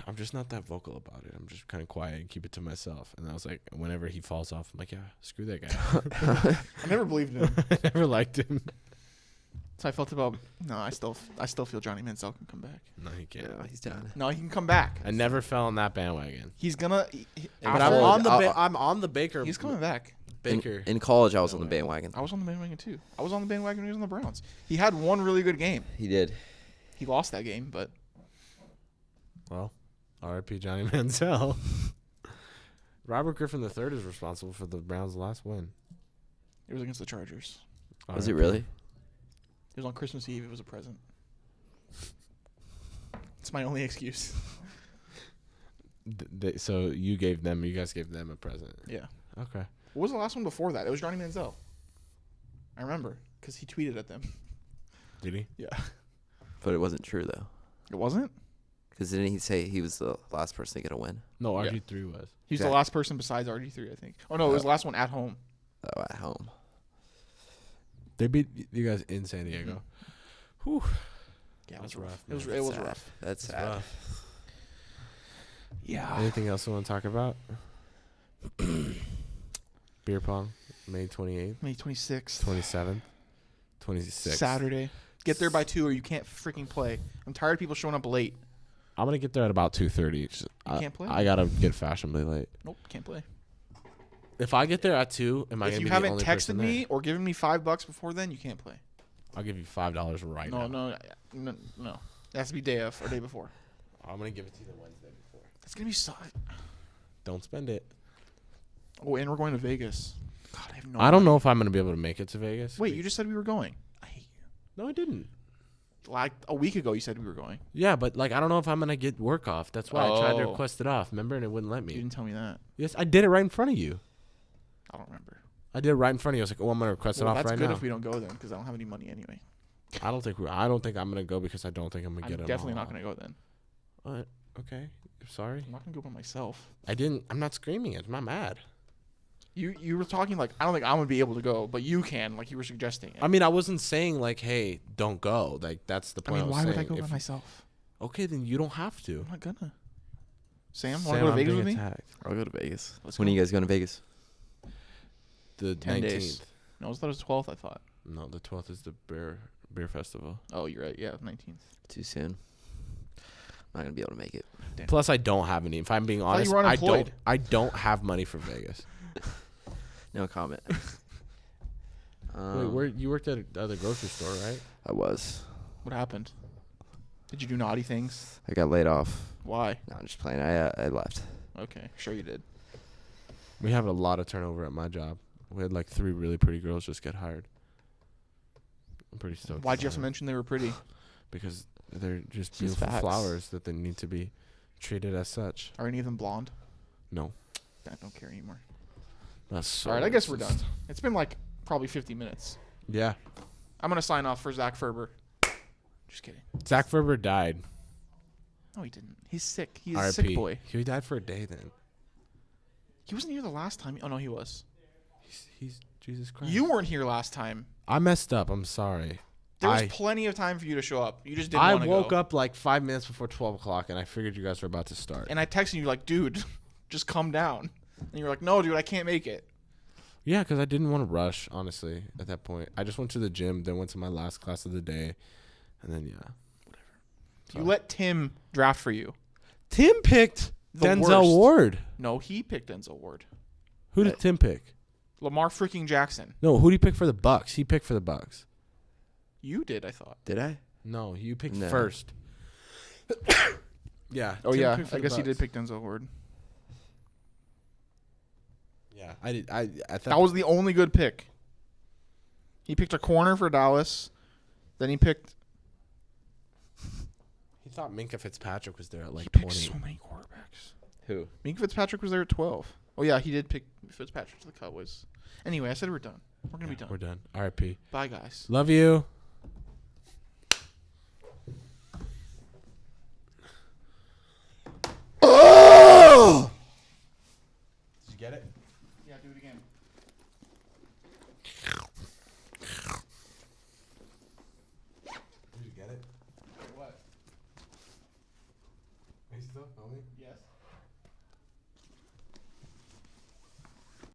I'm just not that vocal about it. I'm just kind of quiet and keep it to myself. And I was like, whenever he falls off, I'm like, yeah, screw that guy. I never believed in him. I never liked him. So I felt about. No, I still feel Johnny Manziel can come back. No, he can't. Yeah, he's done. No, he can come back. I never fell on that bandwagon. He's gonna. But I'm on the Baker. He's coming back. Baker. In college, I was on the bandwagon. I was on the bandwagon too. I was on the bandwagon when he was on the Browns. He had one really good game. He did. He lost that game, but Well, R.I.P. Johnny Manziel. Robert Griffin III is responsible for the Browns' last win. it was against the Chargers. Was it really? It was on Christmas Eve. It was a present. It's my only excuse. So you guys gave them a present. Yeah. Okay. What was the last one before that? It was Johnny Manziel. I remember because he tweeted at them. Did he? Yeah. But it wasn't true, though. It wasn't? Because didn't he say he was the last person to get a win? No, Yeah. RG3 was. He was the last person besides RG3, I think. Oh, no, it was the last one at home. Oh, at home. They beat you guys in San Diego. Whew. Yeah, it That's was rough. rough, It was That's sad. rough. That's It's sad. rough. Yeah. Anything else you want to talk about? Beer pong, May 28th, May 26th. 27th, 26th. Saturday. Get there by 2 or you can't freaking play. I'm tired of people showing up late. I'm going to get there at about 2:30. You can't play? I got to get fashionably late. Nope, can't play. If I get there at 2, am I If going to you be the haven't only texted person me there? or given me $5 before then, you can't play. I'll give you $5 right now. No. It has to be day of or day before. I'm going to give it to you the Wednesday before. It's going to be so. Don't spend it. Oh, and we're going to Vegas. God, I have no I don't money. know if I'm going to be able to make it to Vegas. Wait, you just said we were going. I hate you. No, I didn't. Like a week ago, you said we were going. Yeah, but like I don't know if I'm going to get work off. That's why I tried to Oh. request it off. Remember? And it wouldn't let You me. didn't tell me that. Yes, I did it right in front of you. I don't remember. I did it right in front of you. I was like, oh, I'm going to request Well, it off that's right good now. if we don't go then, because I don't have any money anyway. I don't think I'm going to go because I don't think I'm going to I'm get it. definitely not going to go then. What? Okay. Sorry. I'm not going to go by myself. I'm not screaming it. I'm not mad. You were talking like I don't think I'm gonna be able to go, but you can, like you were suggesting. It. I mean, I wasn't saying like, hey, don't go. Like that's the point. why would I saying. go by If- myself? Okay, then you don't have to. I'm not gonna. Sam, Sam, want to go to I'm Vegas being with me? attacked. I'll go to Vegas. Let's When go. are you guys going to Vegas? The 10 19th. days. No, I thought it was 12th. I thought. No, the 12th is the beer festival. Oh, you're right. Yeah, 19th. Too soon. I'm not going to be able to make it. Damn. Plus, I don't have any. If I'm being thought honest, you were unemployed. I don't have money for Vegas. No comment. Wait, you worked at the grocery store, right? I was. What happened? Did you do naughty things? I got laid off. Why? No, I'm just playing. I left. Okay, sure you did. We have a lot of turnover at my job. We had like 3 really pretty girls just get hired. I'm pretty stoked. Why'd you about have to it. mention they were pretty? Because they're just Just beautiful facts. flowers that they need to be treated as such. Are any of them blonde? No. I don't care anymore. That's so All right, I guess we're racist. done. It's been like probably 50 minutes. Yeah. I'm gonna sign off for Zach Ferber. Just kidding. Zach Ferber died. No, he didn't. He's sick. He's a R.I.P. sick boy. He died for a day then. He wasn't here the last time. Oh no, he was. He's Jesus Christ. You weren't here last time. I messed up. I'm sorry. There was plenty of time for you to show up. You just didn't I want to go. woke up like 5 minutes before 12 o'clock, and I figured you guys were about to start. And I texted you like, dude, just come down. And you're like, no, dude, I can't make it. Yeah, because I didn't want to rush, honestly, at that point. I just went to the gym, then went to my last class of the day, and then, yeah. You let Tim draft for you. Tim picked The Denzel worst. Ward. No, he picked Denzel Ward. Who did Tim pick? Lamar freaking Jackson. No, who did he pick for the Bucks? He picked for the Bucks. You did, I thought. Did I? No, you picked No. first. Yeah. Oh, Tim yeah. picked for I the guess he did Bucks. pick Denzel Ward. Yeah, I did. I thought That was the only good pick. He picked a corner for Dallas. Then he picked. he thought Minka Fitzpatrick was there at He like picked 20. so many quarterbacks. Who? Minka Fitzpatrick was there at 12. Oh, yeah, he did pick Fitzpatrick to the Cowboys. Anyway, I said we're done. We're going to be done. We're done. R.I.P. Bye, guys. Love you. Did you get it? Yeah, do it again. Did you get it? Wait, what? Are you still filming? Yes.